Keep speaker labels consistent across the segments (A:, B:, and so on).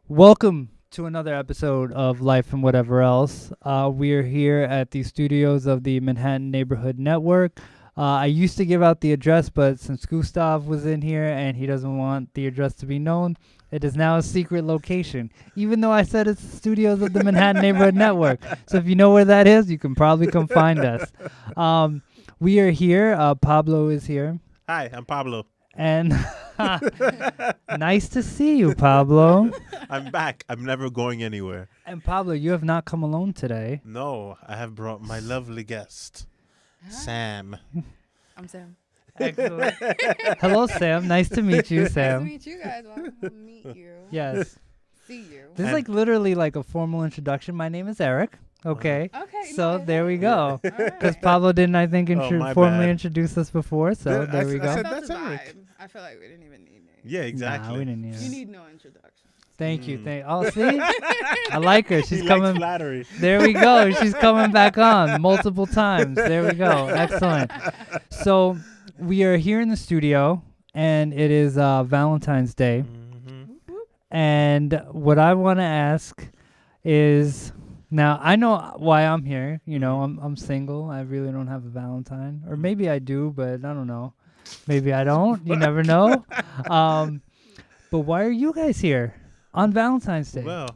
A: Welcome to another episode of Life and Whatever Else. We are here at the studios of the Manhattan Neighborhood Network. I used to give out the address, but since Gustav was in here and he doesn't want the address to be known, it is now a secret location, even though I said it's the studios of the Manhattan Neighborhood Network. So if you know where that is, you can probably come find us. We are here. Pablo is here.
B: Hi, I'm Pablo.
A: And nice to see you, Pablo.
B: I'm back. I'm never going anywhere.
A: And Pablo, you have not come alone today.
B: No, I have brought my lovely guest, Sam.
C: I'm Sam.
A: Excellent. Hello, Sam. Nice to meet you, Sam.
C: Nice to meet you guys. Well, to meet you.
A: Yes.
C: See you.
A: This is like literally like a formal introduction. My name is Eric. Okay.
C: Okay.
A: So there we go. Because
C: Because
A: Pablo didn't, I think,
B: my
A: formally
B: bad.
A: introduce us before. So
B: Yeah,
A: there we
B: I
A: go.
B: said that's Eric.
C: I feel like we didn't even need names.
B: Yeah, exactly.
A: Nah, we didn't need
C: You
A: it.
C: need no introduction.
A: Thank you.
B: Mm.
A: Oh, see? I like her. She's
B: He
A: coming.
B: likes flattery.
A: There we go. She's coming back on multiple times. There we go. Excellent. So we are here in the studio, and it is Valentine's Day.
B: Mm-hmm.
A: And what I want to ask is, now I know why I'm here. You know, I'm single. I really don't have a Valentine, or maybe I do, but I don't know. Maybe I don't. You never know. But why are you guys here on Valentine's Day?
B: Well,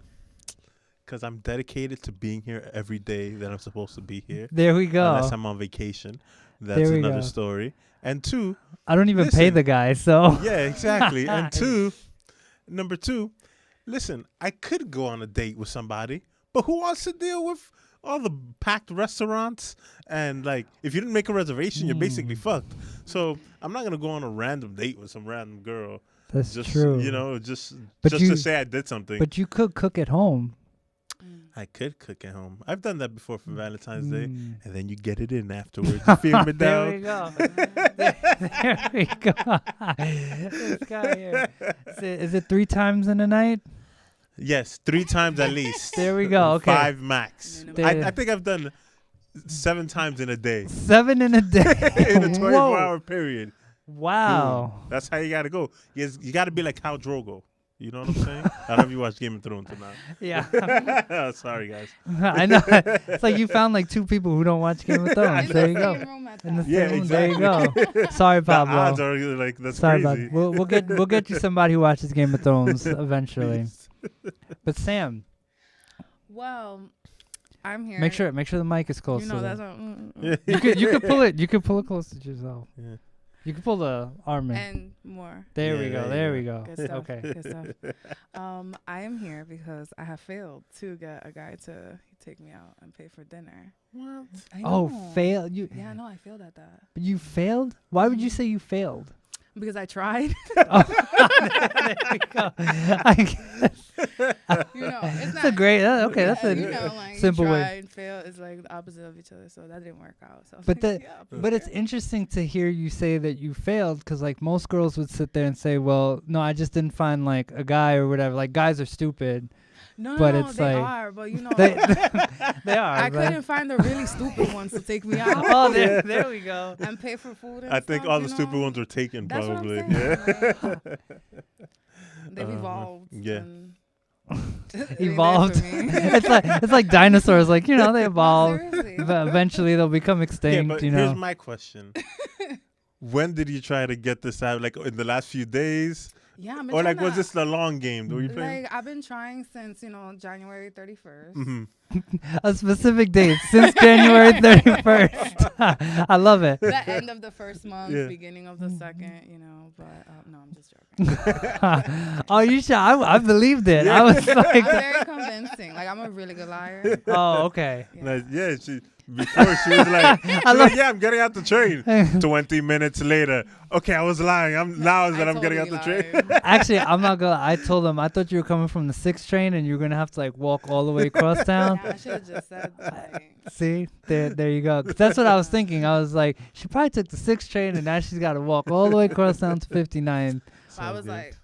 B: because I'm dedicated to being here every day that I'm supposed to be here.
A: There we go.
B: Unless I'm on vacation. That's
A: There we
B: another
A: go.
B: story. And two,
A: I don't even pay
B: listen.
A: the guy, so
B: yeah, exactly. And number two, listen, I could go on a date with somebody, but who wants to deal with all the packed restaurants? And like, if you didn't make a reservation, you're basically fucked. So I'm not gonna go on a random date with some random girl.
A: that's
B: Just
A: true.
B: you know, just
A: But
B: just
A: you-
B: to say I did something.
A: But you could cook at home.
B: I could cook at home. I've done that before for Valentine's Day,
A: Mm.
B: and then you get it in afterwards. You feel me
A: There we
B: down?
A: go. There we go. This guy here. Is it 3 times in a night?
B: Yes, 3 times at least.
A: There we go. Okay.
B: 5 max.
C: Minimum.
B: I think I've done 7 times in a day.
A: 7 in a day.
B: In a
A: Whoa.
B: 24-hour period.
A: Wow.
B: Boom. That's how you got to go. You got to be like Khal Drogo. You know what I'm saying? I don't know if you watch Game of Thrones or
A: Yeah.
B: not. Sorry, guys.
A: I know. It's like you found like 2 people who don't watch Game of Thrones.
C: In
A: There
C: the
A: you go.
C: same room at
A: In the
C: that.
B: Yeah,
A: same room. There you go. Sorry,
B: The odds
A: Pablo.
B: are like, that's
A: Sorry,
B: crazy.
A: Pablo. We'll get you somebody who watches Game of Thrones eventually. But Sam,
C: Well, I'm here.
A: make sure the mic is close.
C: You
A: to
C: know
A: the-
C: that's not.
B: Yeah.
A: you could pull it close to yourself.
B: Yeah.
A: You can pull the arm in.
C: And more.
A: There we
B: Yeah,
A: go.
B: there
A: There
B: you
A: we go.
C: Good stuff.
A: Okay.
C: Good stuff. I am here because I have failed to get a guy to take me out and pay for dinner.
B: What?
C: I
A: Oh,
C: know.
A: fail! You
C: Yeah, no, I failed at that
A: you failed? Why would you say you failed?
C: because I tried.
A: Oh, there we go. I guess
C: You know, it's
A: that's
C: not
A: a great. Okay, that's
C: yeah,
A: a
C: you know, like
A: simple
C: you try
A: way.
C: and fail is like the opposite of each other, so that didn't work out. So I was
A: But
C: like,
A: the-
C: yeah,
A: But it's interesting to hear you say that you failed, because like most girls would sit there and say, "Well, no, I just didn't find like a guy or whatever." Like guys are stupid.
C: no,
A: but
C: no,
A: it's
C: they
A: like-
C: are, but you know,
A: They they are.
C: I
A: but-
C: couldn't find the really stupid ones to take me out
A: Oh, there we go.
C: and pay for food. And
B: I think
C: stuff,
B: all
C: you
B: the stupid
C: know?
B: ones were taken,
C: That's
B: probably.
C: What I'm saying.
B: Yeah.
C: Like, they've evolved.
B: yeah.
C: and it ain't there
A: Evolved.
C: for me.
A: it's like dinosaurs. Like, you know, they evolve.
C: Seriously.
A: But eventually they'll become
B: Yeah,
A: extinct.
B: but
A: you
B: here's
A: know.
B: my question. When did you try to get this out? Like in the last few days?
C: Yeah, I've been
B: Or like
C: trying
B: was
C: to-
B: this the long game? Were you playing?
C: Like I've been trying since January 31st.
B: Mm-hmm.
A: A specific date since January 31st. I love it.
C: The end of the first month,
B: Yeah.
C: beginning of the second, but no, I'm just joking.
A: Oh, you should. I believed it.
B: Yeah.
A: I was
C: I'm
A: like,
C: very convincing. Like I'm a really good liar.
A: oh, okay.
C: Yeah.
B: Yeah, before she was like, yeah, I'm getting out the train. 20 minutes later, okay, I was lying. I'm getting out the train.
C: lied.
A: Actually, I'm not gonna. I told them I thought you were coming from the 6th train and you were gonna have to like walk all the way across town.
C: Yeah, I should have just said like,
A: See, there you go. 'Cause that's what I was thinking. I was like, she probably took the 6th train and now she's got to walk all the way across town to 59.
C: so I was like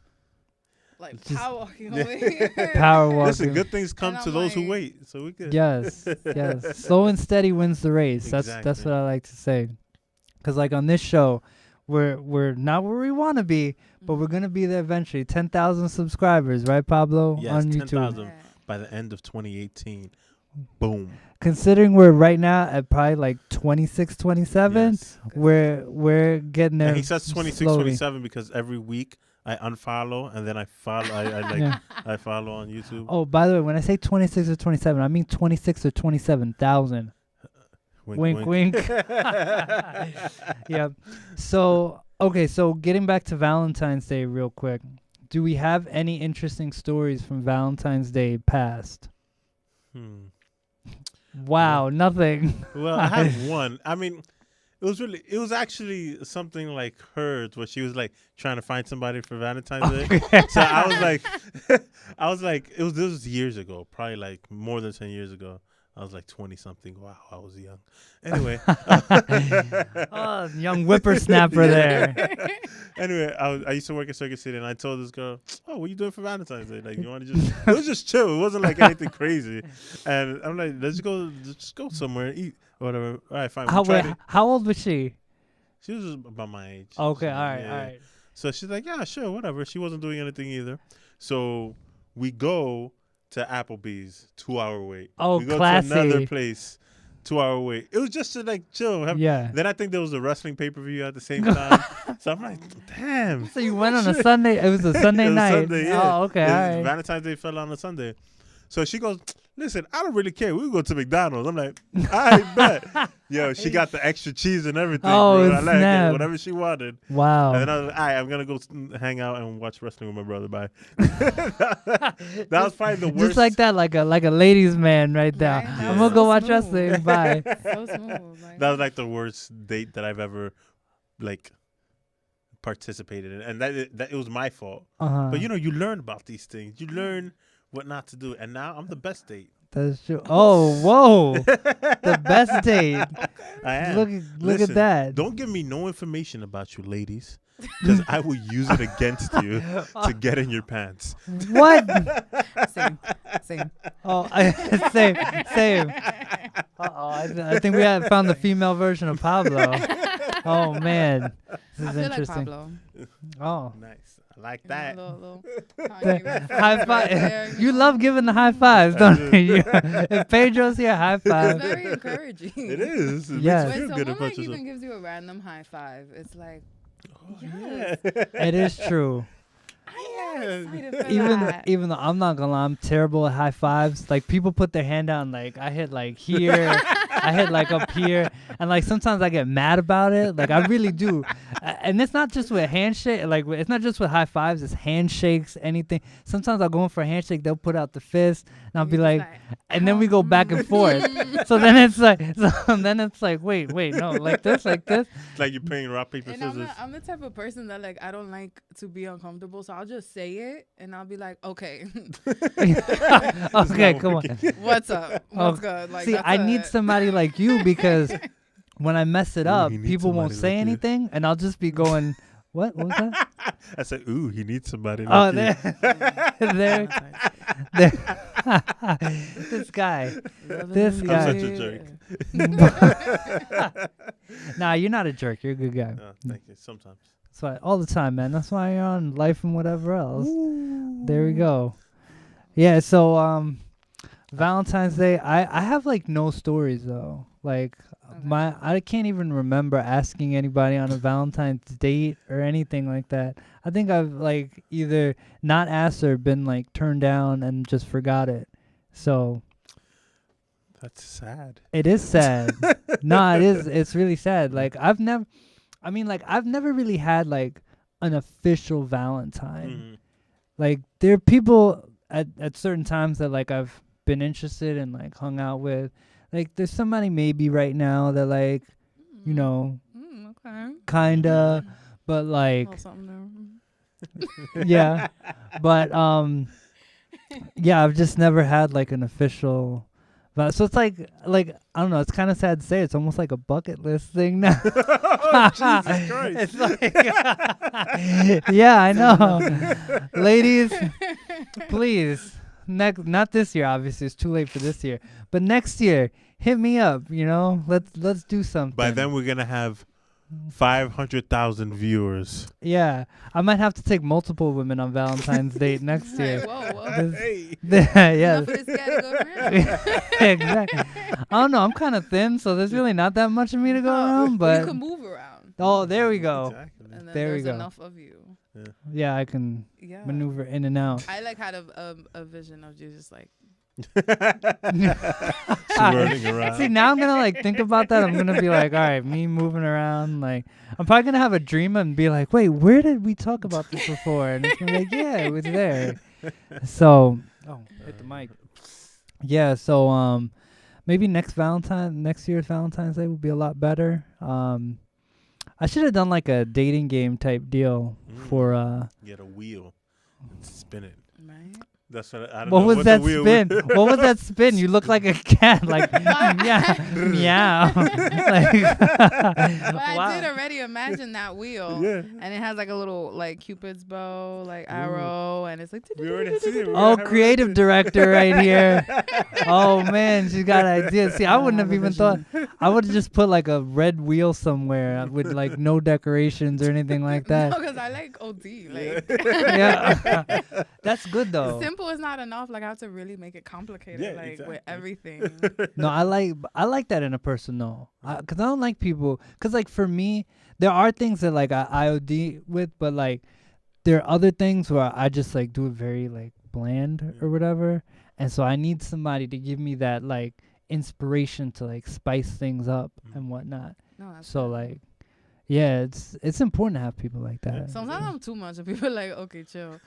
A: Just-
C: power walking over here.
A: Power walking.
B: Listen, good things come
C: And
B: to
C: I'm
B: those who
C: like-
B: wait. So we good.
A: Yes, yes. Slow and steady wins the race. That's
B: Exactly.
A: what I like to say. Because like on this show, we're not where we want to be, but we're gonna be there eventually. 10,000 subscribers, right, Pablo?
B: Yes,
A: on YouTube.
B: 10,000 by the end of 2018. Boom.
A: Considering we're right now at probably like 26, 27,
B: Yes.
A: we're getting there.
B: And he says 26,
A: slowly.
B: 27 because every week I unfollow and then I follow.
A: Yeah.
B: I follow on YouTube.
A: Oh, by the way, when I say 26 or 27, I mean 26 or 27,000. Wink, wink. Yeah. So, okay, so getting back to Valentine's Day real quick. Do we have any interesting stories from Valentine's Day past? Wow, nothing.
B: Well, I have one. I mean, it was actually something like hers where she was like trying to find somebody for Valentine's Day. So I was like, this was years ago, probably like more than 10 years ago. I was like 20 something. Wow, I was young. Anyway.
A: Oh, young whippersnapper there.
B: Anyway, I used to work at Circuit City, and I told this girl, "Oh, what are you doing for Valentine's Day? Like, you want to just?" It was just chill. It wasn't like anything crazy. And I'm like, let's just go somewhere and eat or whatever. All right, fine.
A: How old was she?
B: She was about my age.
A: Okay,
B: So,
A: all right,
B: yeah.
A: all right.
B: So she's like, yeah, sure, whatever. She wasn't doing anything either. So we go to Applebee's, 2-hour wait.
A: Oh,
B: we go
A: classy.
B: to another place, 2-hour wait. It was just to like chill.
A: Yeah.
B: Then I think there was a wrestling pay-per-view at the same time. So I'm like, damn.
A: So you went on a Sunday. It was a Sunday
B: It was
A: night.
B: Sunday, yeah.
A: Oh, okay, all right.
B: Valentine's Day fell on a Sunday. So she goes, listen, I don't really care. We go to McDonald's. I'm like, I bet. Yo, she got the extra cheese and everything.
A: Oh,
B: bro. I like
A: snap.
B: it. Whatever she wanted.
A: Wow.
B: And then I was like, all right, I'm going to go hang out and watch wrestling with my brother. Bye. That was probably the worst.
A: Just like that, like a ladies' man right there.
C: Right?
A: I'm gonna go
C: So
A: watch
C: smooth.
A: wrestling. Bye.
C: So smooth. Like,
B: That was like the worst date that I've ever like participated in. And that it was my fault.
A: Uh-huh.
B: But you know, you learn about these things. You learn what not to do. And now I'm the best date.
A: That's true. Oh, whoa. The best date.
B: I am.
A: Look
B: Listen,
A: at that.
B: Don't give me no information about you, ladies, because I will use it against you to get in your pants.
A: What?
C: same.
A: Oh, same. Uh-oh. I think we have found the female version of Pablo. Oh, man. This
C: I
A: is
C: feel
A: interesting.
C: like Pablo.
A: Oh.
B: Nice. I like that.
A: High five. You love giving the high fives, don't you? If Pedro's here, high
C: It's
A: five.
C: very encouraging.
B: It is. It
A: Yes.
B: makes you
C: When
B: feel good
C: someone
B: about
C: like
B: yourself.
C: even gives you a random high five, it's like,
B: Oh,
C: yes.
A: It is true.
C: I am excited for
A: Even
C: that.
A: even though I'm not gonna lie, I'm terrible at high fives. Like people put their hand out and like I hit like here, I hit like up here, and like sometimes I get mad about it. Like I really do, and it's not just with handshake. Like it's not just with high fives. It's handshakes, anything. Sometimes I'll go in for a handshake. They'll put out the fist, and I'll be
C: You're
A: like,
C: just
A: and then we go back and forth. So then it's like, wait, no, like this.
B: It's like you're playing rock, paper,
C: And
B: scissors.
C: I'm the type of person that like I don't like to be uncomfortable, so I'll just say it and I'll be like, okay,
A: Okay, come on.
C: what's up, what's good? Like,
A: See,
C: that's
A: I need somebody like you because when I mess it
B: Ooh,
A: up,
B: he needs
A: people won't
B: somebody
A: say
B: like you.
A: anything, and I'll just be going, "What? What was that?"
B: I said, ooh, he needs somebody like
A: Oh,
B: you.
A: there. This guy. This
B: I'm
A: guy.
B: such a jerk.
A: Nah, you're not a jerk. You're a good guy.
B: Oh, thank you. Sometimes.
A: That's why all the time, man. That's why you're on Life and whatever else. There we go. Yeah. So, Valentine's Day. I have like no stories though. Like I can't even remember asking anybody on a Valentine's date or anything like that. I think I've like either not asked or been like turned down and just forgot it. So
B: That's sad.
A: it is sad. No, it is. It's really sad. Like I've never really had like an official Valentine.
B: Mhm.
A: Like there are people at certain times that like I've been interested and like hung out with. Like there's somebody maybe right now that like, you know,
C: okay.
A: kinda, but like
C: Well, something there.
A: yeah. But yeah, I've just never had like an official so it's like I don't know, it's kind of sad to say, it's almost like a bucket list thing now.
B: Oh, Jesus Christ.
A: It's like yeah, I know. Ladies, please, not this year obviously, it's too late for this year, but next year hit me up, you know. Let's do something.
B: By then we're gonna have 500,000 viewers.
A: Yeah, I might have to take multiple women on Valentine's date next year.
C: Whoa.
B: Hey.
A: Yeah,
C: Enough of this guy to go around.
A: exactly. I don't know. I'm kind of thin, so there's really not that much of me to go around. But
C: you can move around.
A: oh, there we go.
B: Exactly.
C: And then
A: There we
C: there's
A: go.
C: enough of you.
A: Yeah, I can
C: Yeah.
A: maneuver in and out.
C: I had a vision of you just like
B: Swirling around.
A: See, now I'm gonna like think about that. I'm gonna be like, all right, me moving around. Like, I'm probably gonna have a dream and be like, wait, where did we talk about this before? And it's gonna be like, yeah, it was there. So, hit the mic. Yeah. So, maybe next year's Valentine's Day will be a lot better. I should have done like a dating game type deal for.
B: Get a wheel and spin it.
C: right.
B: That's what I don't
A: What
B: know
A: was
B: what
A: that
B: the wheel
A: spin? What was that spin? You look like a cat, like meow, meow. Like,
C: But
A: wow.
C: I did already imagine that wheel.
B: Yeah.
C: And it has like a little like Cupid's bow, like arrow, and it's like.
B: We already see it.
A: Oh, creative director right here. Oh man, she's got ideas. See, I wouldn't have even thought. I would have just put like a red wheel somewhere with like no decorations or anything like
C: No,
A: that.
C: because I like OD. Like
A: Yeah, that's good though.
C: simple is not enough. Like I have to really make it complicated.
B: Yeah,
C: Like
B: exactly.
C: with everything.
A: No, I like that in a person though, cause I don't like people. Cause like for me, there are things that like I IOD with, but like there are other things where I just like do it very like bland or whatever, and so I need somebody to give me that like inspiration to like spice things up and whatnot.
C: No, that's
A: So
C: fine.
A: like, yeah, it's important to have people like that.
C: Sometimes I'm too much, and people are like, okay, chill.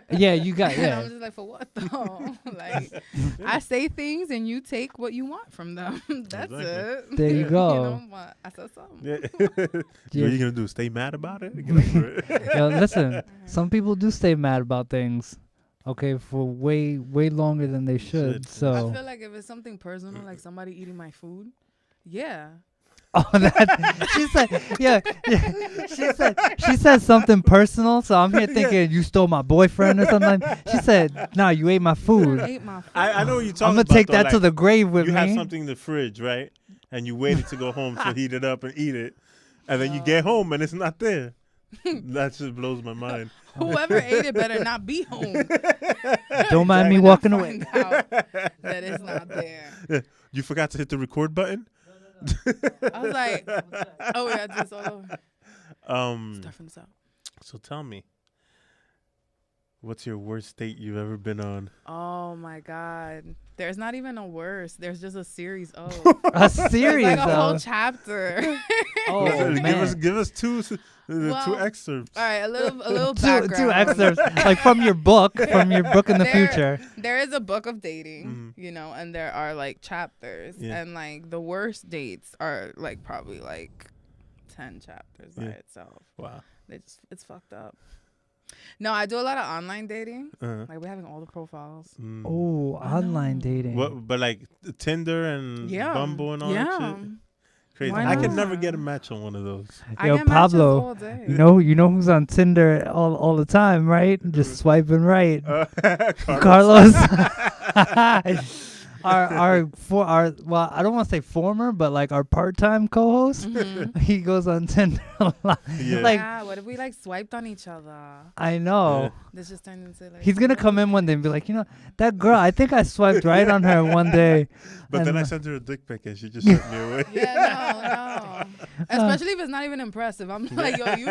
A: Yeah, you got
C: And I'm
A: yeah.
C: just like, for what though? Like, I say things and you take what you want from them. That's
B: Exactly.
C: it.
A: There you go.
C: You know, but I said something.
B: Yeah. What
A: Yeah.
B: are you gonna do? Stay mad about it? Get over it.
A: Yo, listen, some people do stay mad about things, okay, for way longer than they should.
B: Should.
A: So.
C: I feel like if it's something personal, like somebody eating my food, yeah.
A: Oh, that she said, yeah. She said something personal. So I'm here thinking you stole my boyfriend or something. She said, "No, you ate my
C: I
A: food.
C: ate my food.
B: I know what you're talking
A: I'm gonna
B: about.
A: take
B: though,
A: that to
B: like,
A: the grave with
B: you
A: me."
B: have something in the fridge, right? And you waited to go home to heat it up and eat it, and then you get home and it's not there. That just blows my mind.
C: Whoever ate it better not be home.
A: Don't mind me
C: When I
A: walking away.
C: find out that it's not there.
B: You forgot to hit the record button.
C: I was like, oh yeah, just all over. Stuffing this out.
B: So tell me, what's your worst date you've ever been on?
C: Oh my God. There's not even a worse. There's just a series of.
A: A series,
C: Like a whole
A: though.
C: chapter.
A: Oh
B: Listen,
A: man.
B: give us two
C: Well,
B: excerpts.
C: All right, a little
A: Two
C: background.
A: excerpts, like from your book in the future.
C: There is a book of dating,
B: Mhm.
C: you know, and there are like chapters,
B: Yeah.
C: and like the worst dates are like probably like 10 chapters by
B: Yeah.
C: itself.
B: Wow.
C: It's fucked up. No, I do a lot of online dating.
B: Uh-huh.
C: Like we're having all the profiles.
B: Mm.
A: Oh, online dating.
B: What? But like Tinder and
C: Yeah.
B: Bumble and all
C: Yeah.
B: that shit. Crazy.
C: Why
B: I can
C: not?
B: never get a match on one of those.
C: I
A: Yo,
C: get matches
A: Pablo,
C: all day.
A: You know who's on Tinder all the time, right? Just swiping right.
B: Carlos.
A: Carlos. our well, I don't want to say former, but like our part-time co-host,
C: Mhm.
A: he goes on Tinder a lot.
B: Yeah.
A: Like
C: Yeah, what if we like swiped on each other?
A: I know.
C: This just turned into like.
A: He's gonna come in one day and be like, you know, that girl, I think I swiped right on her one day.
B: But then
A: And,
B: I sent her a dick pic and she just sent me away.
C: Yeah, no. Especially if it's not even impressive. I'm like, yo, you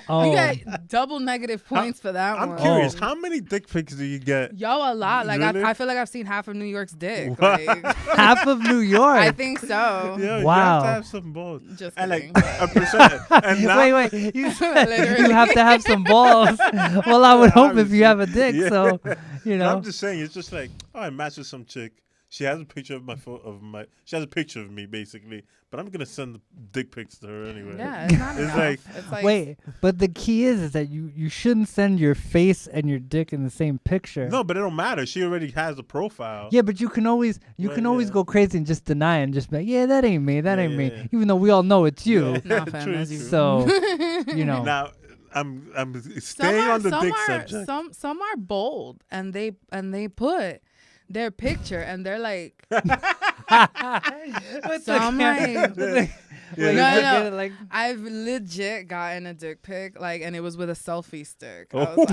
A: oh,
C: get double negative points for that
B: I'm
C: one.
B: curious,
A: Oh.
B: how many dick pics do you get?
C: Yo, a lot. Like
B: Really?
C: I feel like I've seen half of New York's dick.
B: What?
C: Like,
A: half of New York.
C: I think so.
B: Yeah, you
A: Wow.
B: have to have some balls.
C: Just
B: And
C: kidding.
B: like a percent. And now,
A: wait, you said
C: Literally.
A: you have to have some balls. Well, I would hope if you have a dick.
B: Yeah.
A: So, you
B: No,
A: know.
B: I'm just saying, it's just like, oh, I matched with some chick. She has a picture of she has a picture of me basically, but I'm gonna send the dick pics to her anyway.
C: Yeah, it's not
B: It's
C: enough.
B: like-
C: It's like
A: Wait, but the key is that you shouldn't send your face and your dick in the same picture.
B: No, but it don't matter. She already has a profile.
A: Yeah, but you can always
B: Right,
A: always
B: yeah.
A: go crazy and just deny and just be like, yeah, that ain't me, that
B: Yeah,
A: ain't me,
B: yeah.
A: even though we all know it's you.
B: Yeah.
C: Nah, fam,
B: True,
C: that's
B: true.
C: you.
A: So, you know.
B: Now I'm staying on the dick subject.
C: Some are bold and they put their picture and they're like
A: What's
C: So I'm like-
A: Wait,
C: No,
A: you
C: no.
A: get it, like,
C: I've legit gotten a dick pic, like, and it was with a selfie stick. I
B: Oh.
C: was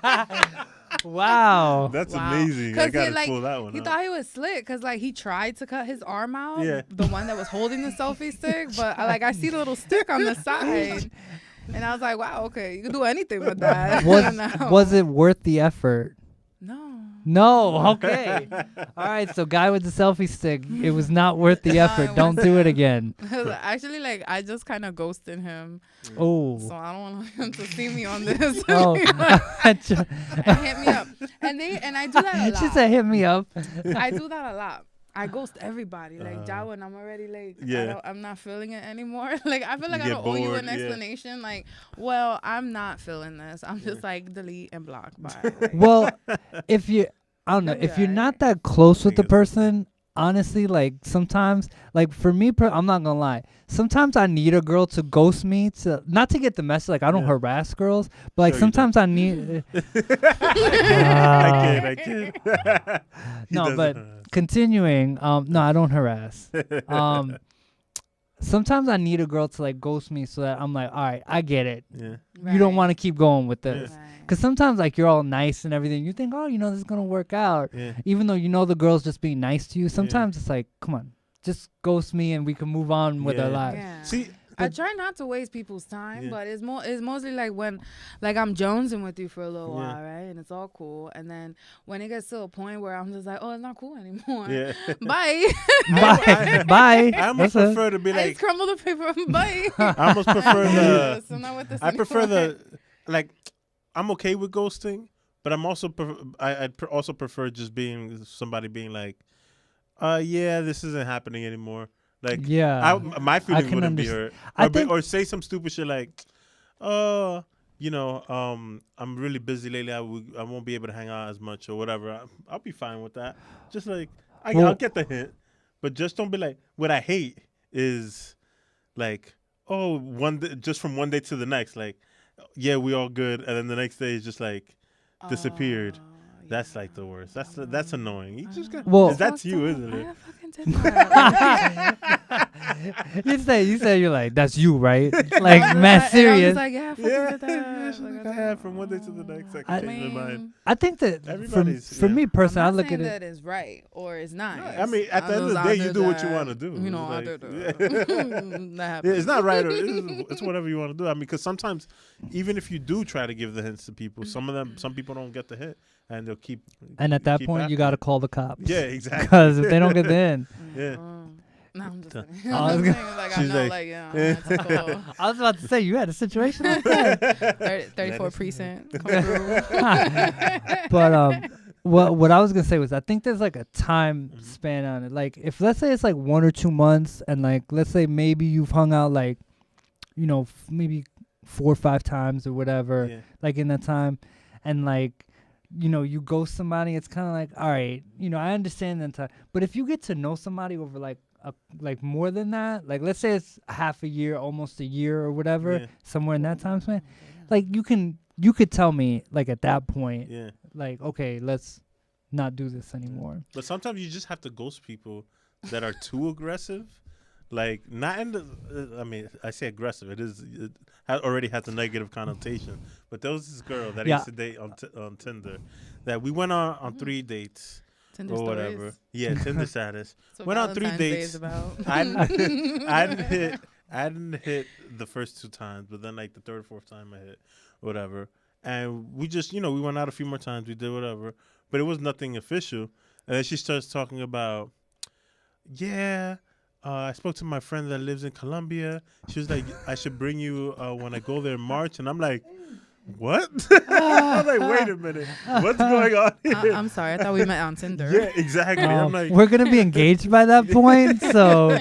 C: like,
A: wow.
B: That's
C: wow.
B: amazing. I
C: 'Cause
B: gotta
C: like,
B: pull that one
C: he
B: out.
C: thought he was slick because like he tried to cut his arm out,
B: Yeah.
C: the one that was holding the selfie stick, but I see the little stick on the side, and I was like, wow, okay, you can do anything with that. No.
A: Was it worth the effort?
C: No.
A: No. Okay. All right. So, guy with the selfie stick, it was not worth the
C: No,
A: effort.
C: it
A: Don't do it
C: wasn't.
A: again.
C: Actually, like I just kind of ghosted him,
A: Oh.
C: so I don't want him to see me on this.
A: Oh.
C: And hit me up, and I do that a lot.
A: She said, "Hit me up."
C: I do that a lot. I ghost everybody. Like, when I'm already like,
B: Yeah.
C: I'm not feeling it anymore. Like, I feel like
B: You
C: I
B: get
C: don't owe you
B: bored,
C: an
B: yeah.
C: explanation. Like, well, I'm not feeling this. I'm just like, delete and block. Bye. Like,
A: Well, if you, I don't know,
C: You'll be
A: if you're not
C: alright.
A: that close with the
B: Yes.
A: person, honestly, like sometimes, like for me, I'm not gonna lie. Sometimes I need a girl to ghost me to not to get the message. Like I don't
B: Yeah.
A: harass girls, but like
B: Sure you
A: sometimes I need.
B: I kid. He
A: No,
B: doesn't
A: but
B: harass.
A: continuing. No, I don't harass. Sometimes I need a girl to like ghost me so that I'm like, all right, I get it.
B: Yeah.
A: You don't
C: right.
A: want to keep going with this.
C: Right.
A: Because sometimes, like, you're all nice and everything. You think, oh, this is going to work out.
B: Yeah.
A: Even though the girl's just being nice to you. Sometimes it's like, come on, just ghost me and we can move on with our
B: Yeah.
A: lives.
C: Yeah.
B: See,
C: I try not to waste people's time,
B: Yeah.
C: but it's mostly like when, like I'm jonesing with you for a little
B: Yeah.
C: while, right? And it's all cool. And then when it gets to a point where I'm just like, oh, it's not cool anymore.
B: yeah.
C: Bye.
A: Bye. Bye.
B: I almost
A: That's it.
B: prefer to be
C: I
B: like.
C: just crumble the paper. Bye.
B: I almost prefer the.
C: I'm not with this
B: I prefer
C: anymore.
B: the like. I'm okay with ghosting, but I'm also also prefer just being somebody being like, yeah, this isn't happening anymore. Like,
A: Yeah.
B: my feelings
A: can
B: wouldn't be
A: understand.
B: hurt.
A: I
B: Or,
A: think-
B: or say some stupid shit like, I'm really busy lately. I won't be able to hang out as much or whatever. I'll be fine with that. Just like
A: Well-
B: I'll get the hint, but just don't be like. What I hate is like, oh, one day, just from one day to the next, like, yeah, we all good, and then the next day is just like disappeared.
C: Oh,
B: That's
C: yeah.
B: like the worst. That's annoying. You just got.
A: Well-
B: that's you,
C: Fucked
B: isn't
C: up.
B: it?
C: I fucking did that.
A: you said you're like, that's you, right? Like,
C: And I
A: mad
C: was
A: serious.
C: like, yeah, I fucking
B: Yeah,
C: did that.
B: just like
C: Like,
B: that from one day to the next. I
A: I
B: can change my mind.
A: I think that
B: Everybody's-
A: for
B: yeah.
A: me personally, I
C: I'm not
A: look
C: saying
A: at it.
C: that is right or it's not.
B: I mean, at the end of the day, you do what you want to do.
C: You know, I
B: It's
C: did
B: like-
C: that. That
B: Yeah,
C: happened.
B: it's not right. Or it's whatever you want to do. I mean, because sometimes, even if you do try to give the hints to people, some people don't get the hint, and they'll keep.
A: And at that
B: keep
A: point, you
B: after
A: got to
B: it.
A: call the cops.
B: Yeah, exactly.
A: Because if they don't get the in.
B: Yeah.
C: No, I'm just
B: Duh.
C: saying.
A: I was
C: I'm
A: gonna-
C: just saying, like, I
B: She's
C: know,
B: like-
C: like, yeah, that's cool.
A: I was about to say, you had a situation like that.
C: 34
B: is-
C: precinct. Come through.
A: But what I was gonna say was I think there's like a time span on it. Like if let's say it's like 1 or 2 months, and like let's say maybe you've hung out like, maybe 4 or 5 times or whatever,
B: Yeah.
A: like in that time, and like you ghost somebody, it's kind of like, all right, I understand that time. But if you get to know somebody over like more than that, like let's say it's half a year, almost a year or whatever,
B: Yeah.
A: somewhere in that time span, like you could tell me like at that point,
B: Yeah.
A: like, okay, let's not do this anymore.
B: But sometimes you just have to ghost people that are too aggressive. Like, not in the, I mean, I say aggressive. It already has a negative connotation. But there was this girl that I
A: Yeah.
B: used to date on Tinder that we went on 3 dates
C: Tinder
B: or whatever.
C: stories.
B: Yeah, Tinder status.
C: So
B: Went on 3
C: Valentine's Day
B: dates.
C: is about.
B: I didn't hit the first 2 times, but then like the third, fourth time I hit, whatever. And we just, we went out a few more times. We did whatever, but it was nothing official. And then she starts talking about, yeah, I spoke to my friend that lives in Colombia. She was like, I should bring you when I go there in March. And I'm like, what? I'm like, wait a minute, what's going on here?
C: I'm sorry. I thought we met on Tinder.
B: Yeah, exactly. I'm like,
A: We're gonna be engaged by that point, so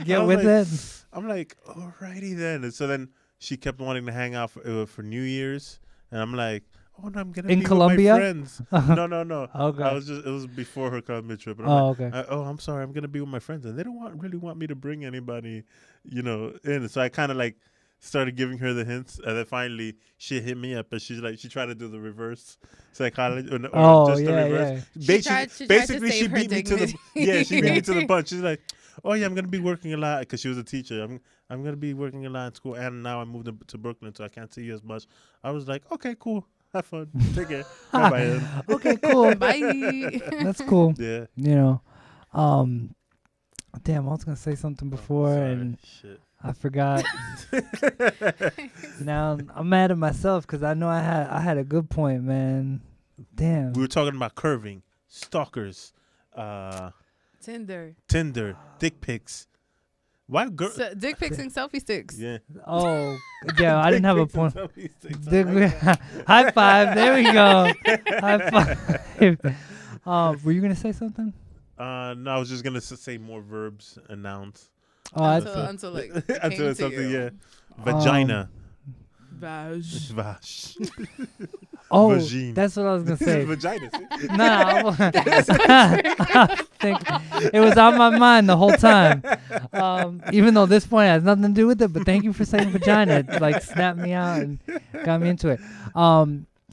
A: get
B: I'm
A: with
B: like-
A: it.
B: I'm like, alrighty then. And so then she kept wanting to hang out for New Year's, and I'm like, oh no, I'm gonna
A: In
B: be
A: Colombia?
B: with my friends. No.
A: Okay.
B: It was before her Colombia trip. And I'm
A: Oh,
B: like,
A: okay.
B: I'm sorry, I'm gonna be with my friends, and they don't really want me to bring anybody, in. So I kind of like started giving her the hints, and then finally she hit me up, and she's like, she tried to do the reverse psychology, or
A: Oh,
B: just the
A: yeah,
B: reverse.
C: She tried to
B: Basically,
C: save
B: she
C: her
B: beat me to the
C: dignity.
B: she beat me to the punch. She's like, oh yeah, I'm gonna be working a lot because she was a teacher. I'm gonna be working a lot in school, and now I moved to Brooklyn, so I can't see you as much. I was like, okay, cool, have fun, take care, bye.
A: Okay, cool.
C: Bye.
A: That's cool.
B: Yeah.
A: You know, damn, I was gonna say something before and
B: Shit.
A: I forgot. Now I'm mad at myself because I know I had a good point, man. Damn.
B: We were talking about curving, stalkers,
C: Tinder,
B: dick pics. Why girl?
C: dick pics and selfie sticks.
B: Yeah.
A: Oh, yeah, I didn't have a
B: Dick pics
A: point.
B: and selfie sticks.
A: High five. There we go. High five. Were you gonna say something?
B: No, I was just gonna say more verbs and nouns.
A: Oh,
C: Until like
B: Until it's something,
C: you.
B: yeah. Vagina.
C: Vag.
B: Vash.
A: oh,
B: Vagine.
A: that's what I was gonna say.
B: Vagina. See?
A: No, it was on my mind the whole time. Even though this point has nothing to do with it, but thank you for saying vagina. It like snapped me out and got me into it.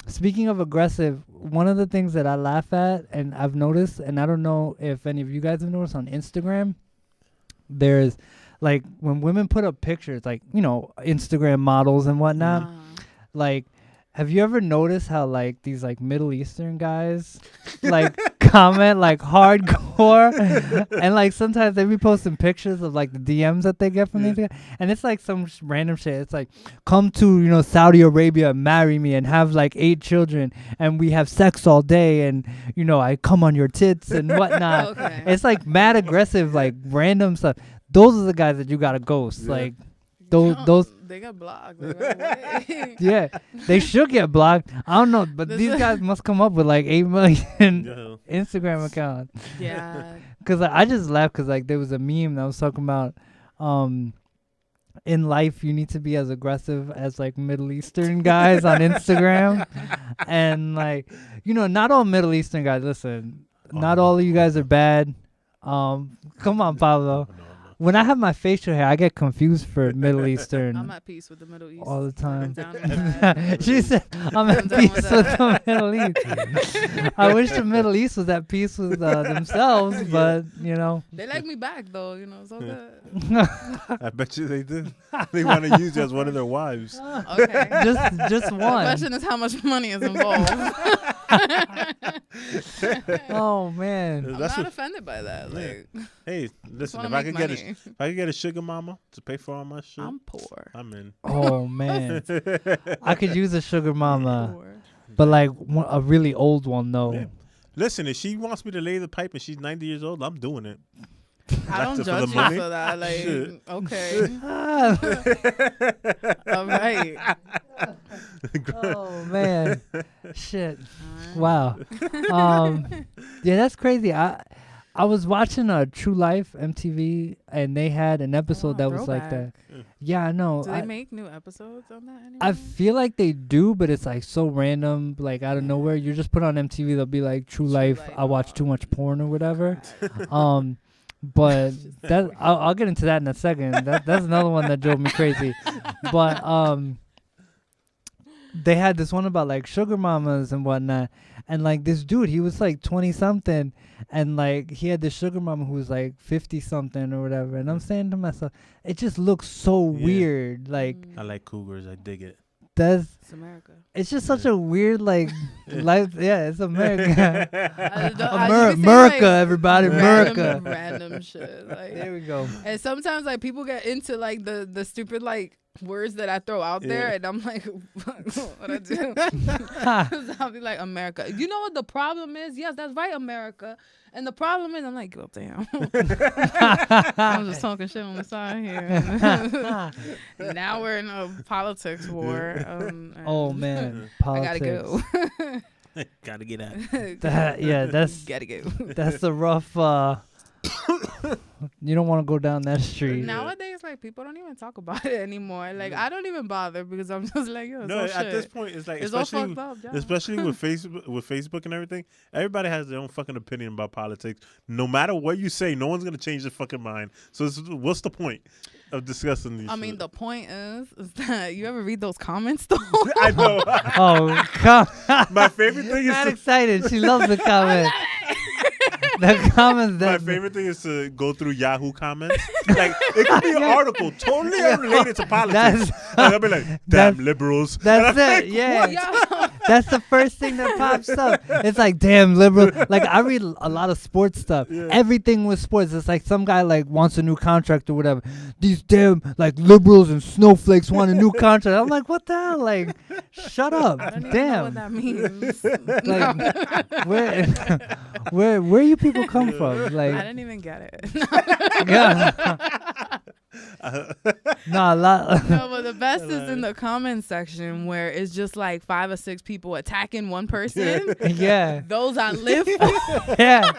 A: Speaking of aggressive, one of the things that I laugh at and I've noticed, and I don't know if any of you guys have noticed on Instagram, there's like when women put up pictures, like, you know, Instagram models and whatnot, like, have you ever noticed how like these like Middle Eastern guys like comment like hardcore and like sometimes they be posting pictures of like the DMs that they get from these guys and it's like some random shit. It's like, come to, you know, Saudi Arabia, marry me and have like 8 children and we have sex all day and, you know, I come on your tits and whatnot.
C: Okay.
A: It's like mad aggressive, like random stuff. Those are the guys that you gotta ghost. Like those
C: they got blocked. Like,
A: yeah, they should get blocked. I don't know, but these guys must come up with like 8 million Instagram accounts.
C: Yeah.
A: Cause I just laughed because like there was a meme that was talking about, in life you need to be as aggressive as like Middle Eastern guys on Instagram, and like, you know, not all Middle Eastern guys. Listen, not all of you guys are bad. Come on, Pablo. When I have my facial hair, I get confused for Middle Eastern.
C: I'm at peace with the Middle East.
A: All the time.
C: Down with that.
A: She said, I'm at
C: down
A: peace
C: with
A: with the Middle East. I wish the Middle East was at peace with themselves, but, you know.
C: They like me back, though. You know, it's all good.
B: I bet you they do. They want to use you as one of their wives.
C: Okay.
A: Just
C: The
A: one.
C: question is how much money is involved.
A: Oh, man.
C: I'm not offended by that. Like,
B: hey, listen,
C: wanna
B: if I
C: make
B: could get a sugar mama to pay for all my shit,
C: I'm poor.
B: I'm in.
A: Oh, man. I could use a sugar
C: I'm
A: mama,
C: poor.
A: but like a really old one, though.
B: Yeah. Listen, if she wants me to lay the pipe and she's 90 years old, I'm doing it.
C: I don't
B: For the
C: judge you
B: money?
C: for that. Like,
B: Shit.
C: okay. All right.
A: Oh, man. Shit.
C: All right.
A: Wow. Yeah, that's crazy. I was watching True Life MTV and they had an episode that was like that.
C: Throwback.
A: Yeah, I know.
C: Do they make new episodes on that anymore?
A: I feel like they do, but it's like so random, like out of nowhere. You just put on MTV, they'll be like True Life. I watch too much porn or whatever. But that I'll get into that in a second. That's another one that drove me crazy. But they had this one about like sugar mamas and whatnot, and like this dude, he was like 20 something, and like he had this sugar mama who was like 50 something or whatever. And I'm saying to myself, it just looks so weird. Like
B: I like cougars. I dig it.
C: It's America.
A: It's just such a weird like life. Yeah, it's America.
C: America,
A: America, everybody, America.
C: Random shit. Like,
A: There we go.
C: and sometimes like people get into like the stupid like words that I throw out there, and I'm like, what I do? I'll be like, America. You know what the problem is? Yes, that's right, America. And the problem is, I'm like, oh damn. I'm just talking shit on the side here. Now we're in a politics war.
A: Oh man,
C: I
A: politics.
C: gotta go.
B: Gotta get out.
A: That's
C: Gotta go.
A: that's a rough. You don't want to go down that street.
C: Nowadays, like people don't even talk about it anymore. Like I don't even bother because I'm just like, yo,
B: No,
C: it's all
B: at
C: shit.
B: this point, it's like
C: It's all
B: especially
C: fucked up. Yeah.
B: especially with Facebook and everything. Everybody has their own fucking opinion about politics. No matter what you say, no one's gonna change their fucking mind. So what's the point of discussing these?
C: I mean,
B: shit?
C: the point is that you ever read those comments though?
B: I know.
A: Oh, come.
B: My favorite thing
A: Not
B: is
A: excited. She loves the comment. The comments.
B: My
A: That
B: favorite thing is to go through Yahoo comments. Like it could be an article totally unrelated to politics. And I'll be like, damn liberals.
A: That's it.
B: Like,
A: Yeah.
C: Yo.
A: That's the first thing that pops up. It's like, damn, liberal. Like, I read a lot of sports stuff.
B: Yeah.
A: Everything with sports. It's like some guy, like, wants a new contract or whatever. These damn, like, liberals and snowflakes want a new contract. I'm like, what the hell? Like, shut up.
C: I don't even know
A: Damn.
C: what that means.
A: Like, where you people come from? Like,
C: I didn't even get it.
A: yeah. No, a lot.
C: No, but the best is in the comments section where it's just like 5 or 6 people attacking one person.
A: Yeah.
C: Those I live for.
A: Yeah.